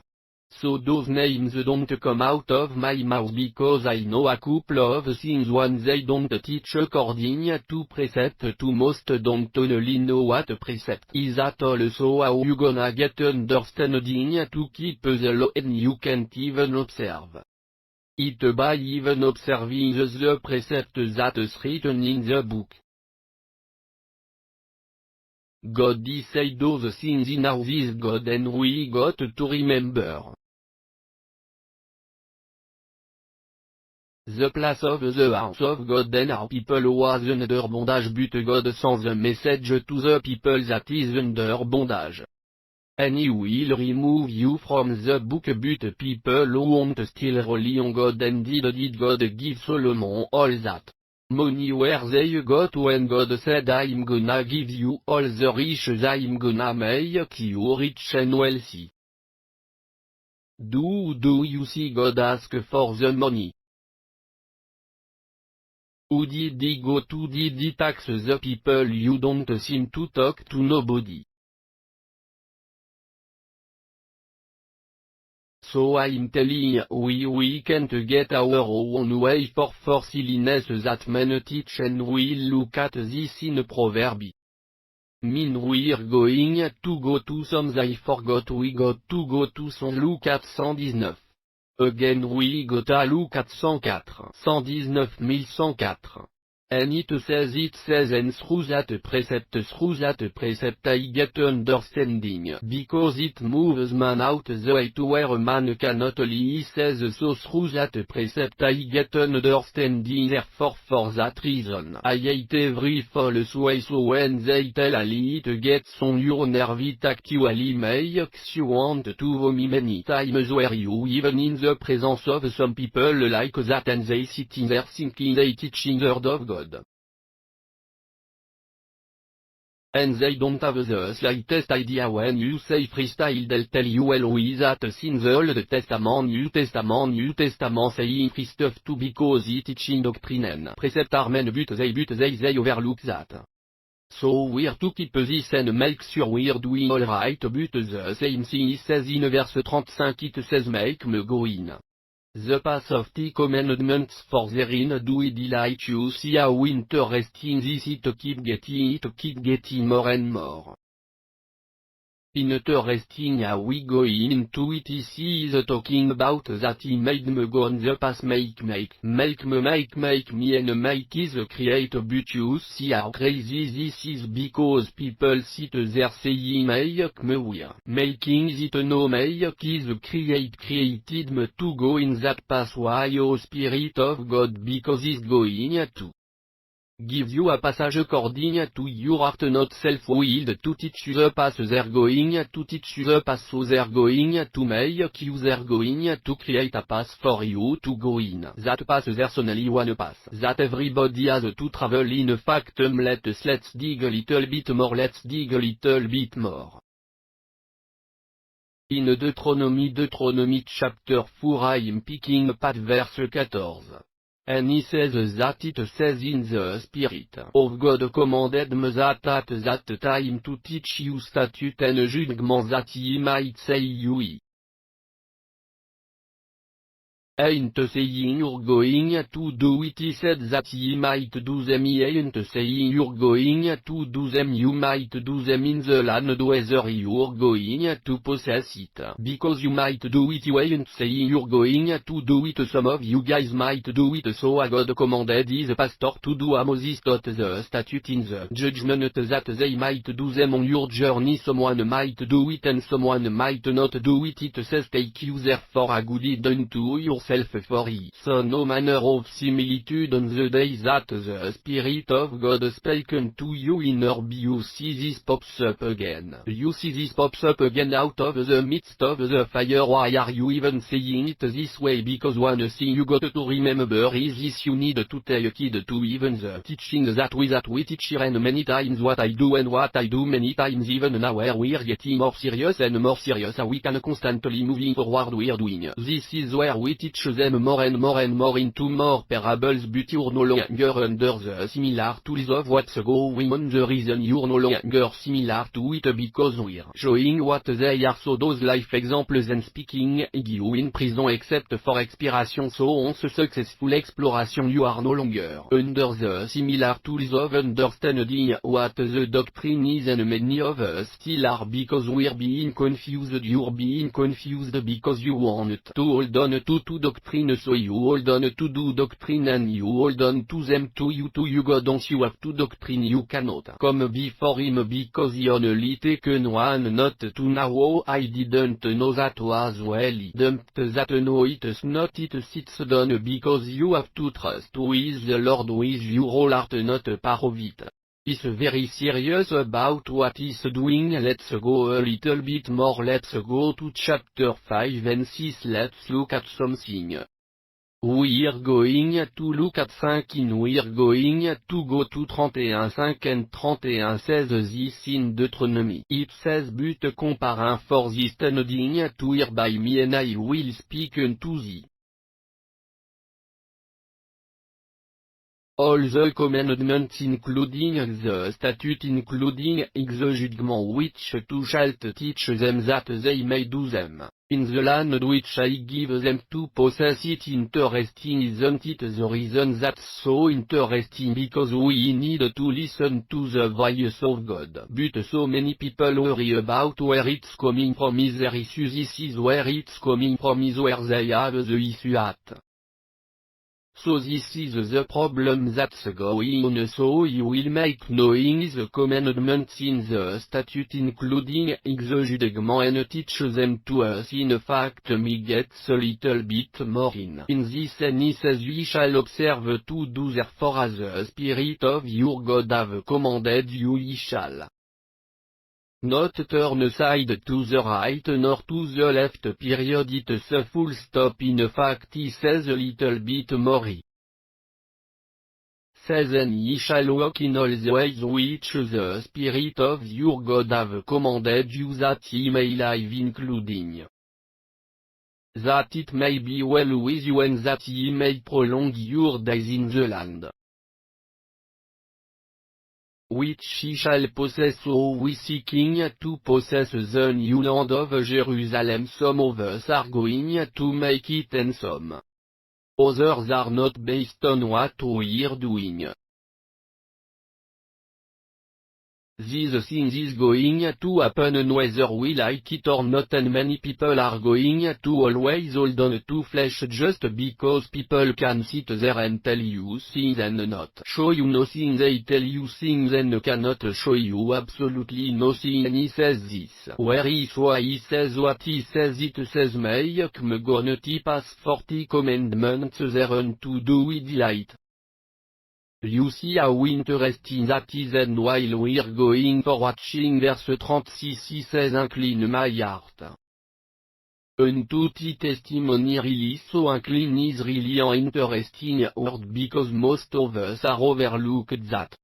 So those names don't come out of my mouth because I know a couple of things one they don't teach according to precept to most don't only know what precept is at all so how you gonna get understanding to keep the law and you can't even observe it by even observing the precept that's written in the book. God said those things in our this God and we got to remember. The place of the house of God and our people was under bondage but God sends a message to the people that is under bondage. And he will remove you from the book but people won't still rely on God and did God give Solomon all that money where they got when God said I'm gonna give you all the riches I'm gonna make you rich and wealthy. Do you see God ask for the money? Who did he go to did he tax the people you don't seem to talk to nobody. So I'm telling we can't get our own way for silliness that men teach and we'll look at this in proverb. Mean we're going to go to some I forgot we got to go to some look at 119. Again we gotta look at 104. 119 and it says and through that precept I get understanding because it moves man out the way to where a man cannot lie says so through that precept I get understanding therefore for that reason I hate every false way so when they tell a lie it gets on your nerve it actually makes you want to vomit many times where you even in the presence of some people like that and they sitting there thinking they teaching the word of God. And they don't have the slightest idea when you say freestyle they'll tell you well we that in the Old Testament New Testament saying free stuff too because it teaching doctrine and precept are men but they overlook that. So we're to keep this and make sure we're doing alright but the same thing it says in verse 35 it says make me go in the path of the commandments for therein do I delight you see how interesting this it keep getting more and more. Interesting how we go into it is talking about that he made me go on the path make me and make is create but you see how crazy this is because people sit there saying make me weird. Making it no make is created me to go in that path why oh Spirit of God because is going to give you a passage according to your heart not self-willed to teach you the path they're going to teach you the path so they're going to make you they're going to create a path for you to go in. That path there's only one path that everybody has to travel in fact let's dig a little bit more In Deuteronomy chapter 4 I'm picking part verse 14. And he says that it says in the Spirit of God commanded me that at that time to teach you statute and judgment that ye might say you ain't saying you're going to do it he said that ye might do them he ain't saying you're going to do them you might do them in the land whether you're going to possess it because you might do it you ain't saying you're going to do it some of you guys might do it so God commanded his pastor to do a Moses taught the statute in the judgment that they might do them on your journey someone might do it and someone might not do it it says take you therefore a good deed unto your for ye so no manner of similitude on the day that the Spirit of God spake unto you in herb you see this pops up again out of the midst of the fire why are you even saying it this way because one thing you got to remember is this you need to take it to even the teaching that we teach here and many times what I do and what I do many times even now where we're getting more serious and more serious we can constantly moving forward we're doing this is where we teach them more and more into more parables but you're no longer under the similar tools of what's going on the reason you're no longer similar to it because we're showing what they are so those life examples and speaking you in prison except for expiration so on successful exploration you are no longer under the similar tools of understanding what the doctrine is and many of us still are because we're being confused you're being confused because you want to hold on to doctrine so you hold on to do doctrine and you hold on to them to you God don't you have to doctrine you cannot come before him because he only taken one not two now I didn't know that was well he dumped that no it's not it sits down because you have to trust with the Lord with your whole heart not part of it. He's very serious about what he's doing let's go a little bit more let's go to chapter 5 and 6 let's look at something. We're going to look at 5 we're going to go to 31 5 and 31 says this in Deuteronomy. It says but compare for this standing to hear by me and I will speak unto thee. All the commandments including the statute including the judgment which thou shalt teach them that they may do them, in the land which I give them to possess it. Interesting isn't it the reason that's so interesting because we need to listen to the voice of God. But so many people worry about where it's coming from is their issue this is where it's coming from is where they have the issue at. So this is the problem that's going on so you will make knowing the commandments in the statute including the judgment and teach them to us in fact me gets a little bit more in this and he says ye shall observe to do therefore as the Spirit of your God have commanded you ye shall not turn aside to the right nor to the left period it's a full stop in fact he says a little bit more he says and ye shall walk in all the ways which the Spirit of your God have commanded you that ye may live including that it may be well with you and that ye may prolong your days in the land which ye shall possess so we seeking to possess the new land of Jerusalem some of us are going to make it and some others are not based on what we're doing. This thing is going to happen whether we like it or not, and many people are going to always hold on to flesh just because people can sit there and tell you things and not show you nothing. They tell you things and cannot show you absolutely nothing, and he says this. Where is why he says what he says? It says make me gonna pass 40 commandments there and to do with delight. You see how interesting that is, and while we're going for watching verse 36 he says incline my heart unto the testimony. Really, so incline is really an interesting word because most of us are overlooked that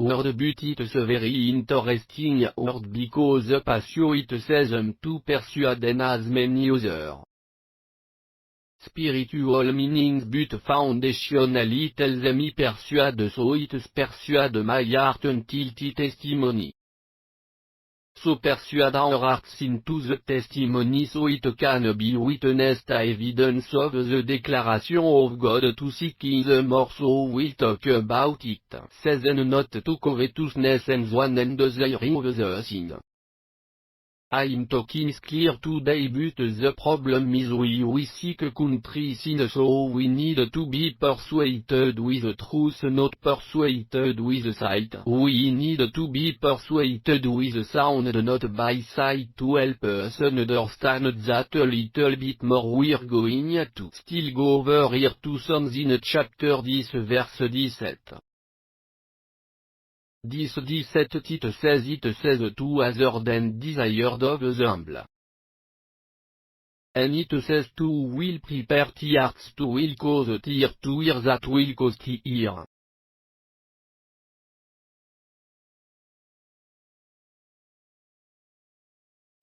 word, but it's a very interesting word because the passage it says to persuade and as many other spiritual meanings, but foundationally tells me persuade, so it's persuade my heart until the testimony. So persuade our hearts into the testimony so it can be witnessed evidence of the declaration of God to seek the more, so we'll talk about it, says, and not to covetousness and one and desiring of the thing. I'm talking clear today, but the problem is we seek country sin, so we need to be persuaded with the truth, not persuaded with the sight. We need to be persuaded with the sound, not by sight, to help us understand that a little bit more. We're going to still go over here to Psalms in chapter 10 verse 17. 10:17 it says to other than desired of the humble. And it says to will prepare the hearts, to will cause the ear to hear, that will cause the ear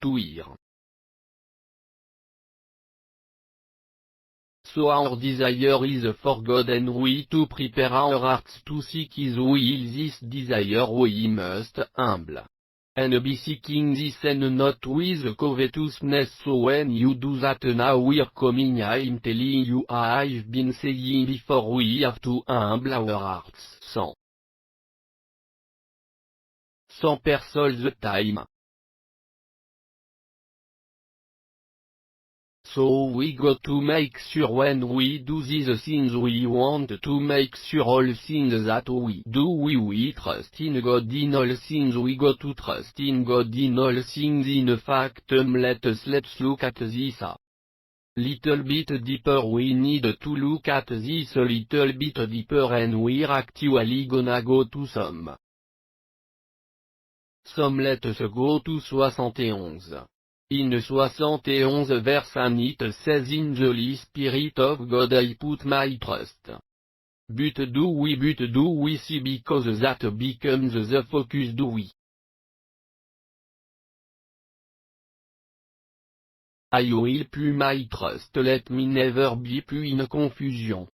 to hear. So our desire is for God, and we to prepare our hearts to seek His will. This desire we must humble and be seeking this, and not with covetousness. So when you do that, now we're coming, I'm telling you, I've been saying before, we have to humble our hearts sans perdre all the time. So we got to make sure when we do these things we want to make sure all things that we do we trust in God in all things. We got to trust in God in all things. In fact, let's look at this a little bit deeper. We need to look at this a little bit deeper, and we're actually gonna go to some. Let's go to 71. In 71 verse 1 it says, in the Holy Spirit of God I put my trust. But do we see, because that becomes the focus. Do we? I will put my trust, let me never be put in confusion.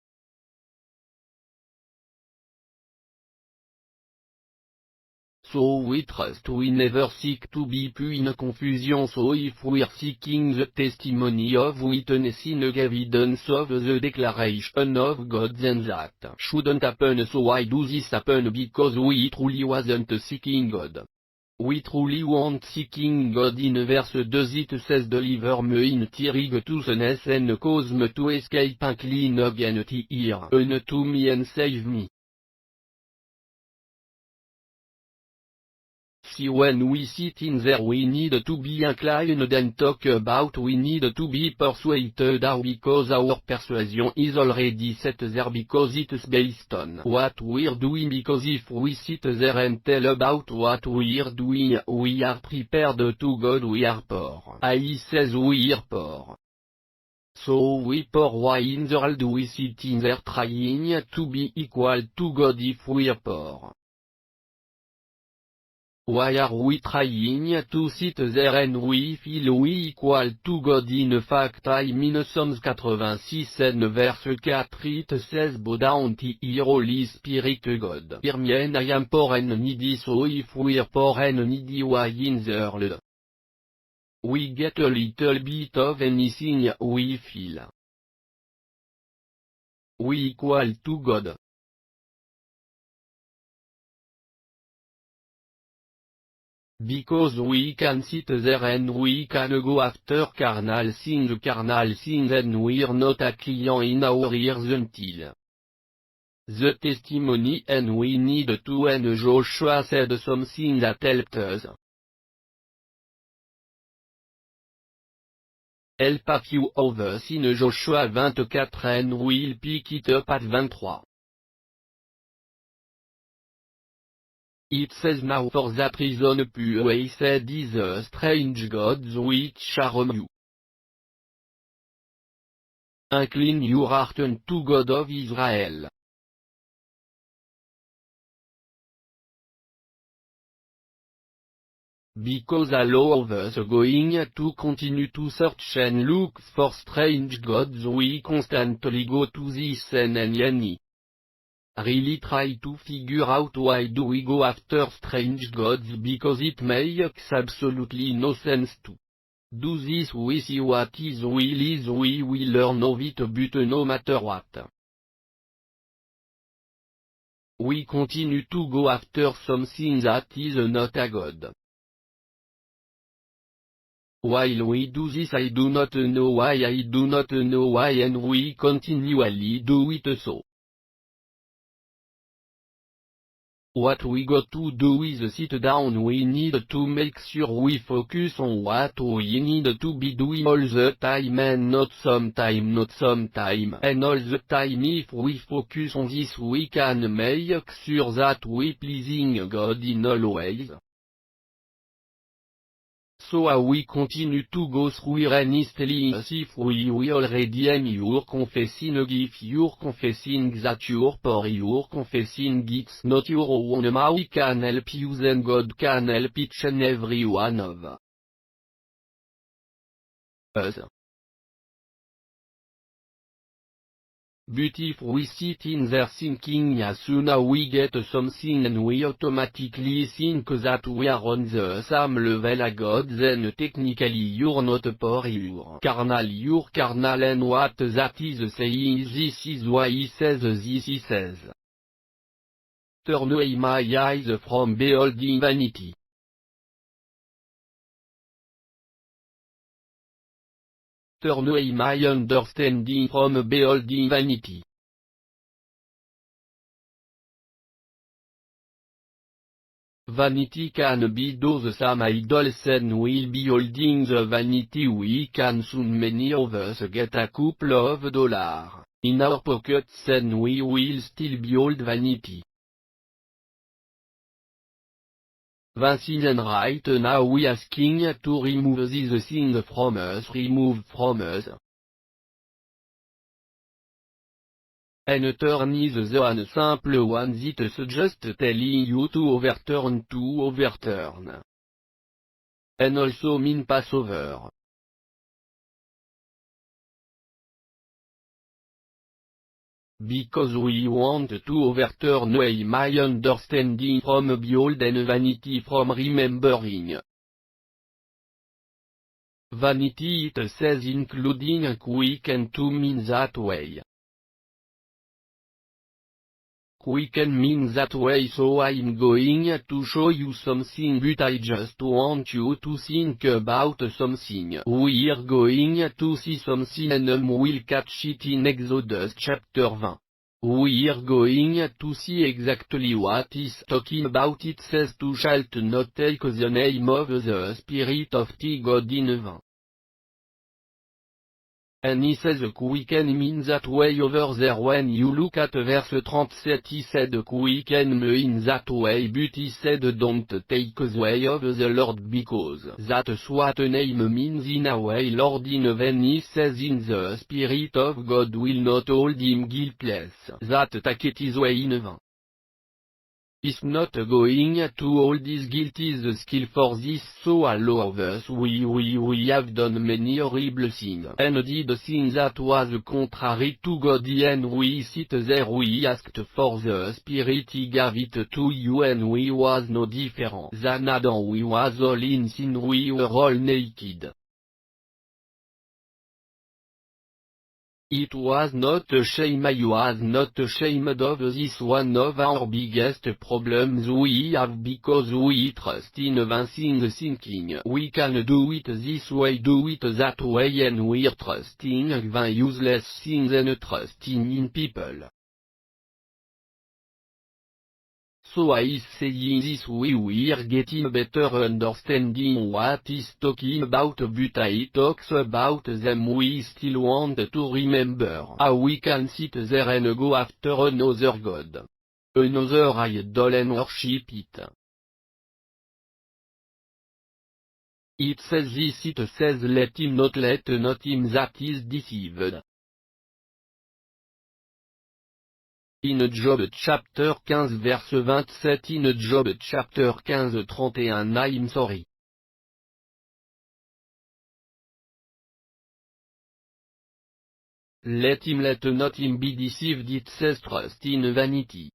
So we trust, we never seek to be put in confusion. So if we're seeking the testimony of witnessing evidence of the declaration of God, then that shouldn't happen. So why do this happen? Because we truly wasn't seeking God. We truly want seeking God. In verse 2 it says, deliver me in the righteousness and cause me to escape, incline again the ear unto me and save me. See, when we sit in there we need to be inclined and talk about, we need to be persuaded, because our persuasion is already set there, because it's based on what we're doing. Because if we sit there and tell about what we're doing, we are prepared to God. We are poor. He says we're poor. So we poor. Why in the world we sit in there trying to be equal to God if we're poor? Why are we trying to sit there and we feel we equal to God? In fact, I'm in Psalms 86 and verse 4 it says, bow down to your Holy Spirit God. Hear me, and I am poor and needy. So if we're poor and needy, why in the world we get a little bit of anything we feel we equal to God? Because we can sit there and we can go after carnal things and we're not a client in our ears until the testimony, and we need to, and Joshua said something that helped us. Help a few of us in Joshua 24 and we'll pick it up at 23. It says now for that reason Puey said is the strange gods which are among you. Incline your heart unto God of Israel. Because all of us going to continue to search and look for strange gods, we constantly go to this and really try to figure out why do we go after strange gods, because it makes absolutely no sense to do this. We see what is will is we will learn of it, but no matter what, we continue to go after something that is not a god. While we do this, I do not know why, and we continually do it so. What we got to do is sit down. We need to make sure we focus on what we need to be doing all the time and not sometime, and all the time. If we focus on this, we can make sure that we pleasing God in all ways. So we continue to go through earnestly as if we already am your confessing. If you're confessing that you're poor, you're confessing it's not your own. We can help you, then God can help each and every one of us. But if we sit in there thinking as soon as we get something and we automatically think that we are on the same level as God, then technically you're not poor, you're carnal, and what that is saying is this is why he says this. He says, turn away my eyes from beholding vanity. Turn away my understanding from beholding vanity. Vanity can be those same idols, and we'll be holding the vanity. We can soon, many of us, get a couple of dollars in our pockets and we will still be old vanity. And right now we asking to remove these things from us, And turn is the one simple one that's just telling you to overturn. And also mean pass over. Because we want to overturn my understanding from behold and vanity from remembering. Vanity, it says, including quicken, to mean that way. Quicken means that way, so I'm going to show you something, but I just want you to think about something. We're going to see something and we'll catch it in Exodus chapter 20. We're going to see exactly what is talking about. It says, "Thou shalt not take the name of the Spirit of the God in vain." And he says quicken means that way over there. When you look at verse 37, he said quicken me in that way, but he said don't take the way of the Lord, because that's what a name means in a way, Lord. In vain he says in the Spirit of God will not hold him guiltless, that take his way in vain. Is not going to hold his guilt is the skill for this, so all of us we have done many horrible things, and did things that was contrary to God, and we sit there, we asked for the Spirit, he gave it to you, and we was no different than Adam. We was all in sin, we were all naked. It was not a shame. I was not ashamed of this. One of our biggest problems we have because we trust in one thing, thinking we can do it this way, do it that way, and we're trusting one useless thing and trusting in people. So I saying this we're getting better understanding what he's talking about, but I talks about them we still want to remember how we can sit there and go after another god, another idol, and worship it. It says this, it says let him not him that is deceived. In Job chapter 15 verse 27. In Job chapter 15 31. I'm sorry. Let not him be deceived. It says trust in vanity.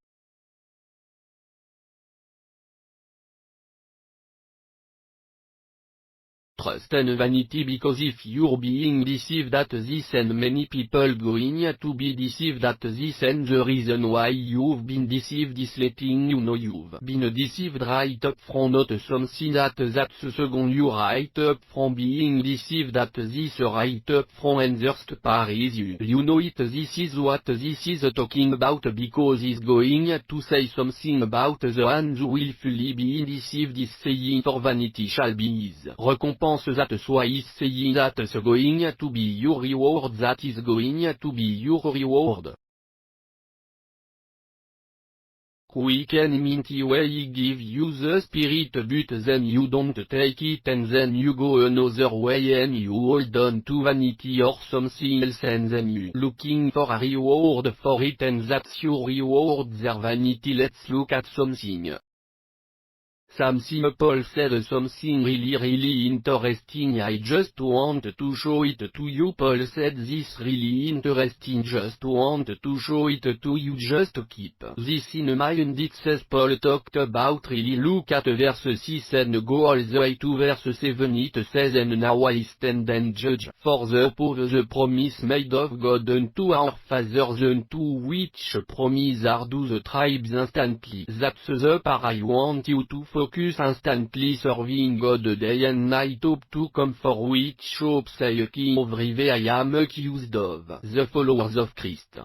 Trust and vanity, because if you're being deceived at this and many people going to be deceived at this, and the reason why you've been deceived is letting you know you've been deceived right up from, not something that's second you right up from being deceived at this right up from, and first part is you know it. This is what this is talking about, because he's going to say something about the ones who will fully be deceived. Is saying for vanity shall be his recompense. That so is saying that's going to be your reward, that is going to be your reward. We can mean the way he give you the spirit, but then you don't take it, and then you go another way and you hold on to vanity or something else, and then you looking for a reward for it, and that's your reward, their vanity. Let's look at something. Something Paul said, something really interesting. I just want to show it to you. Paul said this really interesting, just want to show it to you, just keep this in mind. It says Paul talked about really. Look at verse 6 and go all the way to verse 7. It says, and now I stand and judge for the promise made of God unto our fathers, unto which promise are do the tribes instantly. That's the part I want you to focus, instantly serving God day and night, hope to come, for which hope say King of Rive I am accused of, the followers of Christ.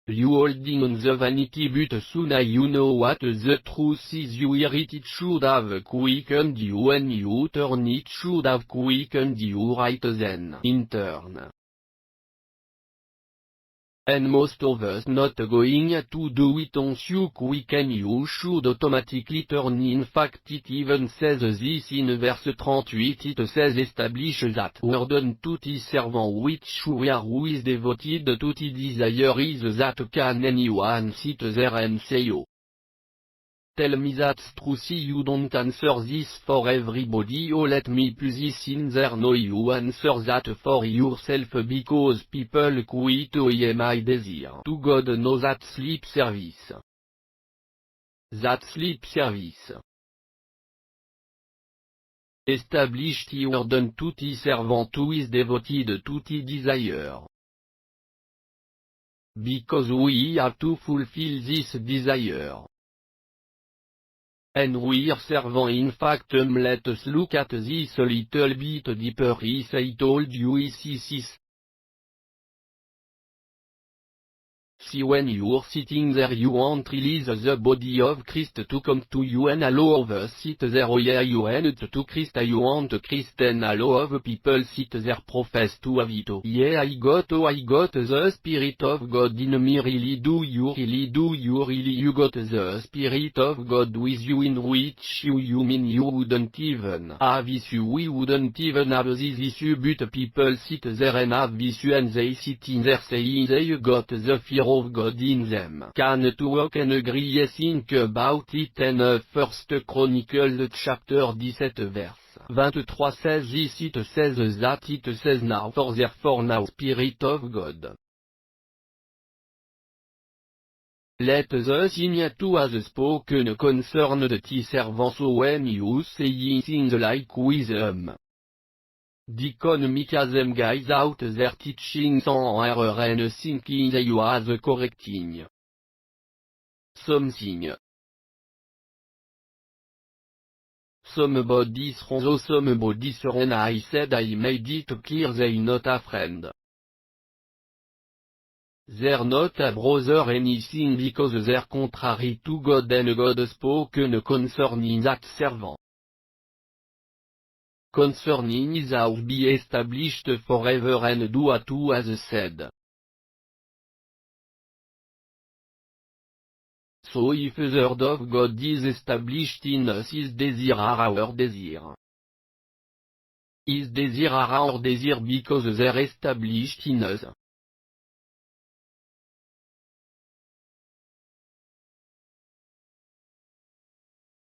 You holding on the vanity, but soon you know what the truth is. You hear it, it should have quickened you, and you turn, it should have quickened you right then, in turn. And most of us not going to do it once you quicken, you should automatically turn. In fact it even says this in verse 38. It says establish that word unto his servant which we are, who is devoted to his desire, is that can anyone sit there and say, oh, tell me that's true? See, you don't answer this for everybody. Oh, let me put this in there. No, you answer that for yourself, because people quit. Oh, yeah, my desire to God knows that sleep service. That sleep service. Established word unto his servant who is devoted to his desire. Because we have to fulfill this desire. And we're serving. In fact, let us look at this a little bit deeper. As I told you, is. See, when you're sitting there, you want release the body of Christ to come to you, and all of us sit there. Oh yeah, you want to Christ, you want Christ, and all of people sit there profess to have it. Oh yeah, I got the Spirit of God in me. Really do you you got the Spirit of God with you, in which you mean you wouldn't even have this, we wouldn't even have this issue, but people sit there and have this, and they sit in there saying they got the fear of God in them. Can to walk and agree? Think about it. And First Chronicles chapter 17 verse 23 says this. It says that, it says now, for therefore now Spirit of God, let the thing to has spoken concerned his servants. So when you saying things like wisdom, Deacon Mikazem guys out their teachings on error and thinking they was correcting something. Somebody's wrong, so somebody's wrong. I said I made it clear they not a friend. They're not a brother anything because they're contrary to God and God spoken concerning that servant. Concerning thou be established forever and do what who has said. So if the word of God is established in us, his desire are our desire. His desire are our desire because they're established in us.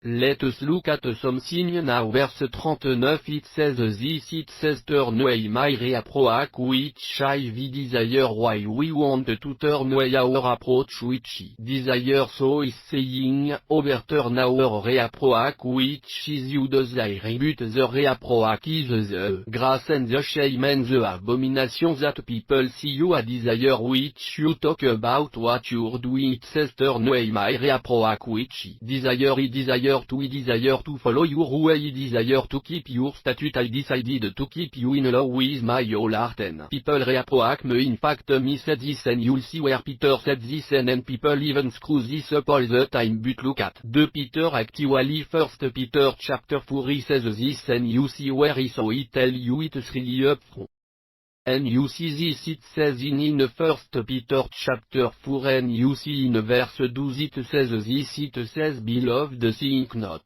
Let us look at something now. Verse 39 it says this, it says turn away my reapproach which we desire while we want to turn away our approach which desire, so is saying, overturn our reapproach which is you desire, but the reapproach is the grace and the shame and the abomination that people see you a desire which you talk about what you're doing. It says turn away my reapproach which desire, I desire to follow your way, I desire to keep your statute, I decided to keep you in law with my whole heart. And people reapproach me, in fact me said this, and you'll see where Peter said this, and people even screw this up all the time, but look at 2 Peter actually 1 Peter chapter 4 he says this, and you see where he saw it tell you it's really up front. And you see this, it says in 1 Peter chapter 4, and you see in verse 12 it says this, it says beloved think not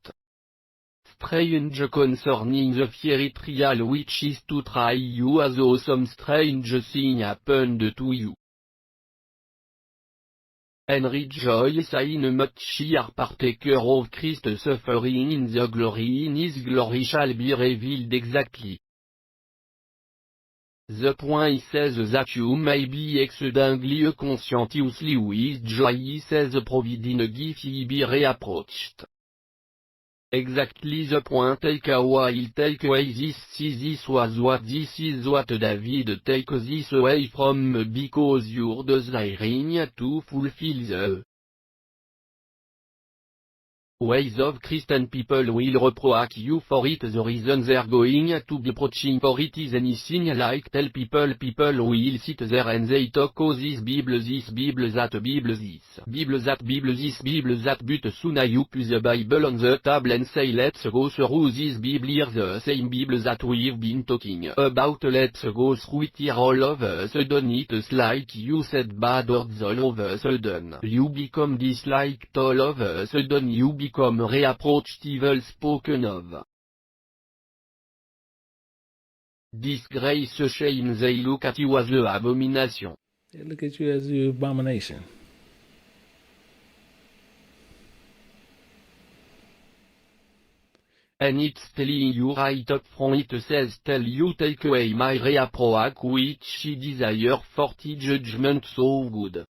strange concerning the fiery trial which is to try you as though some strange thing happened to you. And rejoice in much ye are partaker of Christ's suffering in the glory in his glory shall be revealed exactly. The point says that you may be exceedingly conscientiously with joy, he says providing if ye be reapproached. Exactly the point. Take away this was what this is what David take this away from because you're desiring to fulfill the ways of Christian people will reproach you for it. The reason they're going to be approaching for it is anything like tell people will sit there and they talk this Bible that but soon you put the Bible on the table and say let's go through this Bible here, the same Bible that we've been talking about, let's go through it here. All of a sudden it's like you said bad words, all of a sudden you become disliked, all of a sudden you become reapproached, evil spoken of. Disgrace, shame, they look at you as the abomination. They look at you as the abomination. And it's telling you right up front, it says tell you take away my reapproach which she desire 40 judgment so good.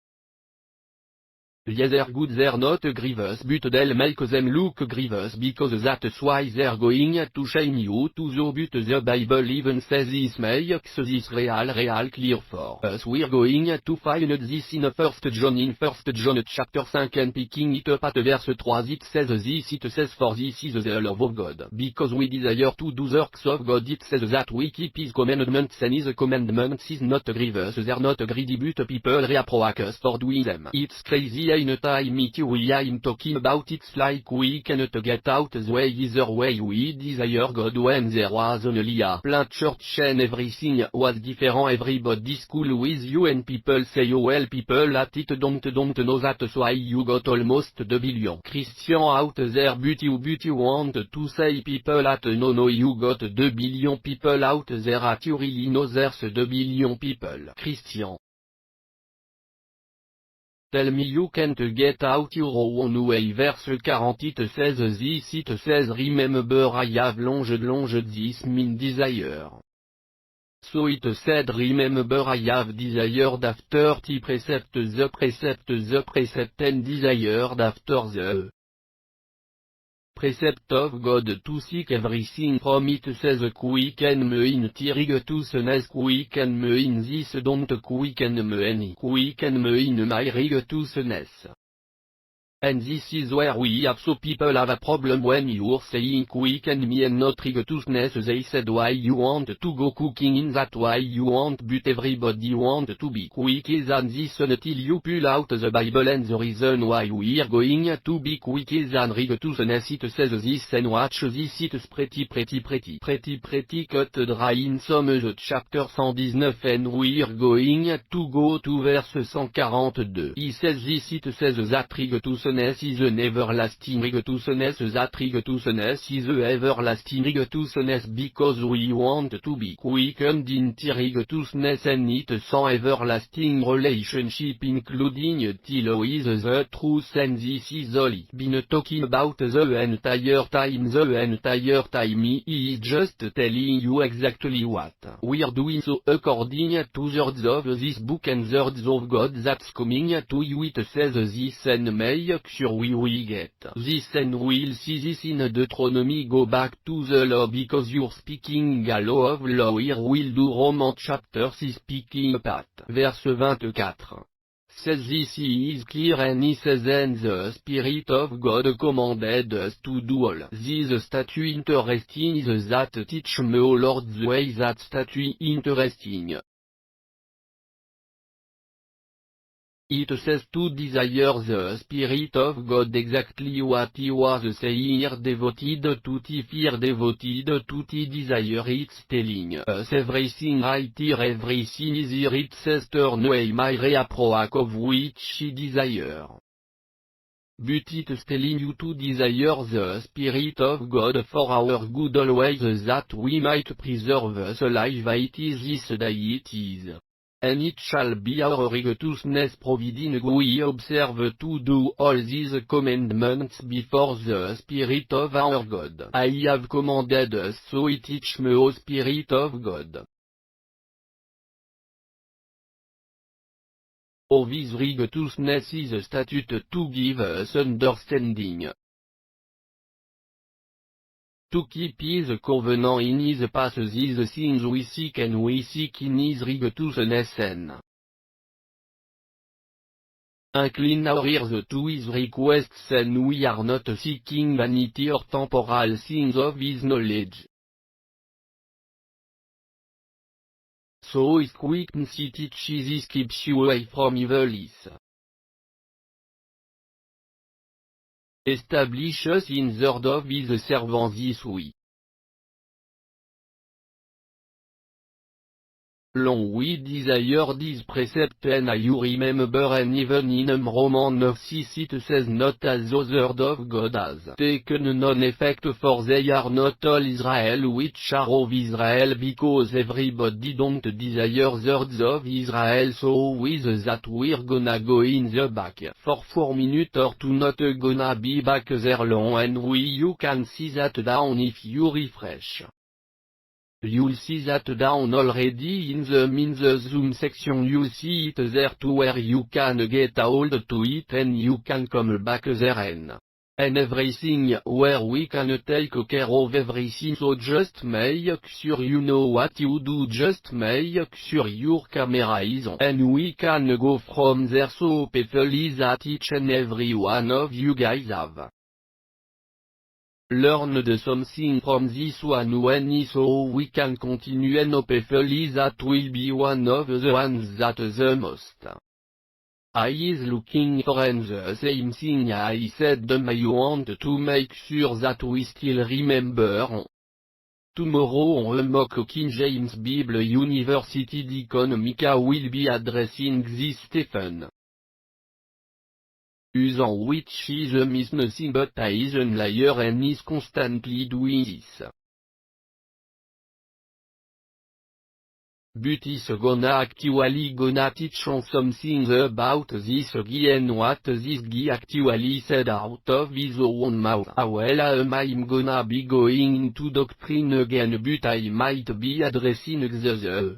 Yes, they're good, they're not grievous, but they'll make them look grievous because that's why they're going to shame you to the but the Bible even says this makes this real clear for us. We're going to find this in 1 John chapter 5 and picking it up at verse 3 it says this, it says for this is the love of God, because we desire to do the works of God. It says that we keep his commandments and his commandments is not grievous, they're not greedy but people reapproach us for doing them. It's crazy in time we I'm talking about, it's like we cannot get out the way either way we desire God when there was only a plain church and everything was different, everybody's cool with you and people say oh well people at it don't know that, so you got almost 2 billion Christian out there but you want to say people at no you got 2 billion people out there at you really know there's 2 billion people Christian. Tell me you can't get out your own way. Verse 40 it says this, it says remember I have longed this mean desire. So it said remember I have desired after the precept and desired after the precept of God to seek everything from it says quicken me in tearing to soonness quicken me in this don't quicken me any quicken me in my rig to soonness. And this is where we have so people have a problem when you're saying quicken me and not rig to soonness. They said why you want to go cooking in that way you want but everybody want to be quick than this until you pull out the Bible and the reason why we're going to be quick than rig to soonness it says this and watch this it's pretty cut dry in some the chapter 119 and we're going to go to verse 142. He says this it says that rig to soonness is an everlasting rig to soonness that rig to soonness is a everlasting rig to soonness because we want to be quickened in rig to soonness and it sans everlasting relationship including till with the truth and this is only been talking about the entire time he is just telling you exactly what we're doing so according to the words of this book and the words of God that's coming to you it says this and make sure we get this and we'll see this in Deuteronomy go back to the law because you're speaking a law of law here we'll do Romans chapter 6 speaking part verse 24. Says this is clear and he says and the Spirit of God commanded us to do all these statutes interesting is that teach me O Lord the way that statute interesting. It says to desire the Spirit of God exactly what he was saying here devoted to the fear devoted to the desire it's telling us everything right here everything is here it says turn away my reapproach of which he desire. But it's telling you to desire the Spirit of God for our good always that we might preserve us alive it is this day it is. And it shall be our righteousness providing we observe to do all these commandments before the Spirit of our God. I have commanded us so it teach me O Spirit of God. O this righteousness is a statute to give us understanding. To keep his covenant in his paths these things we seek and we seek in his righteousness and incline our ears to his requests and we are not seeking vanity or temporal things of his knowledge. So his quickness teaches keeps you away from evil is. Establish us in the word of his servants this way. Long we desire this precept and you remember and even in Romans 9:6 it says not as the word of God has taken none effect for they are not all Israel which are of Israel because everybody don't desire the words of Israel so with that we're gonna go in the back for 4 minutes or 2 not gonna be back there long and you can see that down if you refresh. You'll see that down already in the Zoom section you'll see it there too where you can get a hold to it and you can come back there and everything where we can take care of everything so just make sure you know what you do just make sure your camera is on and we can go from there so hopefully that each and every one of you guys have learned something from this one when so we can continue and hopefully that will be one of the ones that the most I is looking for and the same thing I said I want to make sure that we still remember. Tomorrow on Mock King James Bible University Deacon Micah will be addressing this Stephen. Using which is miss nothing but is a liar and is constantly doing this. But is gonna actually gonna teach on something about this guy and what this guy actually said out of his own mouth. Well I'm gonna be going into doctrine again but I might be addressing the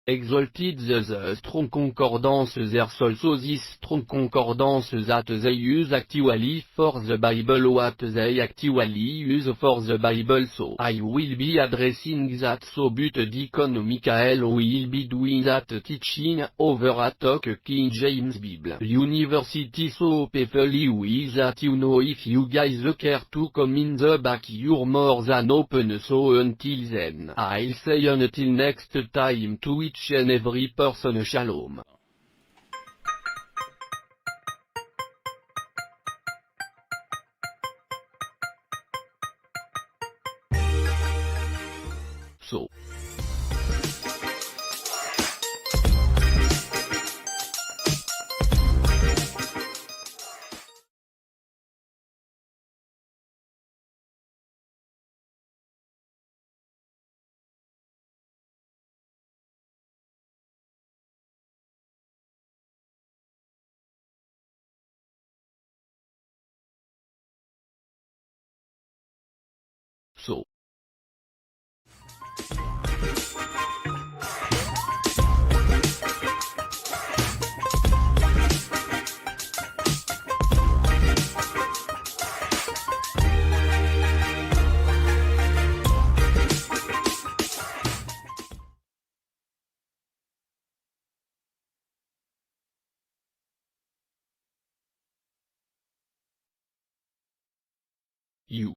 Exalted the strong concordances are also these strong concordances that they use actually for the Bible what they actually use for the Bible, so I will be addressing that, so but Deacon Michael will be doing that teaching over at King James Bible University, so hopefully with that you know if you guys care to come in the back you're more than open, so until then I'll say until next time to each and every person shalom. So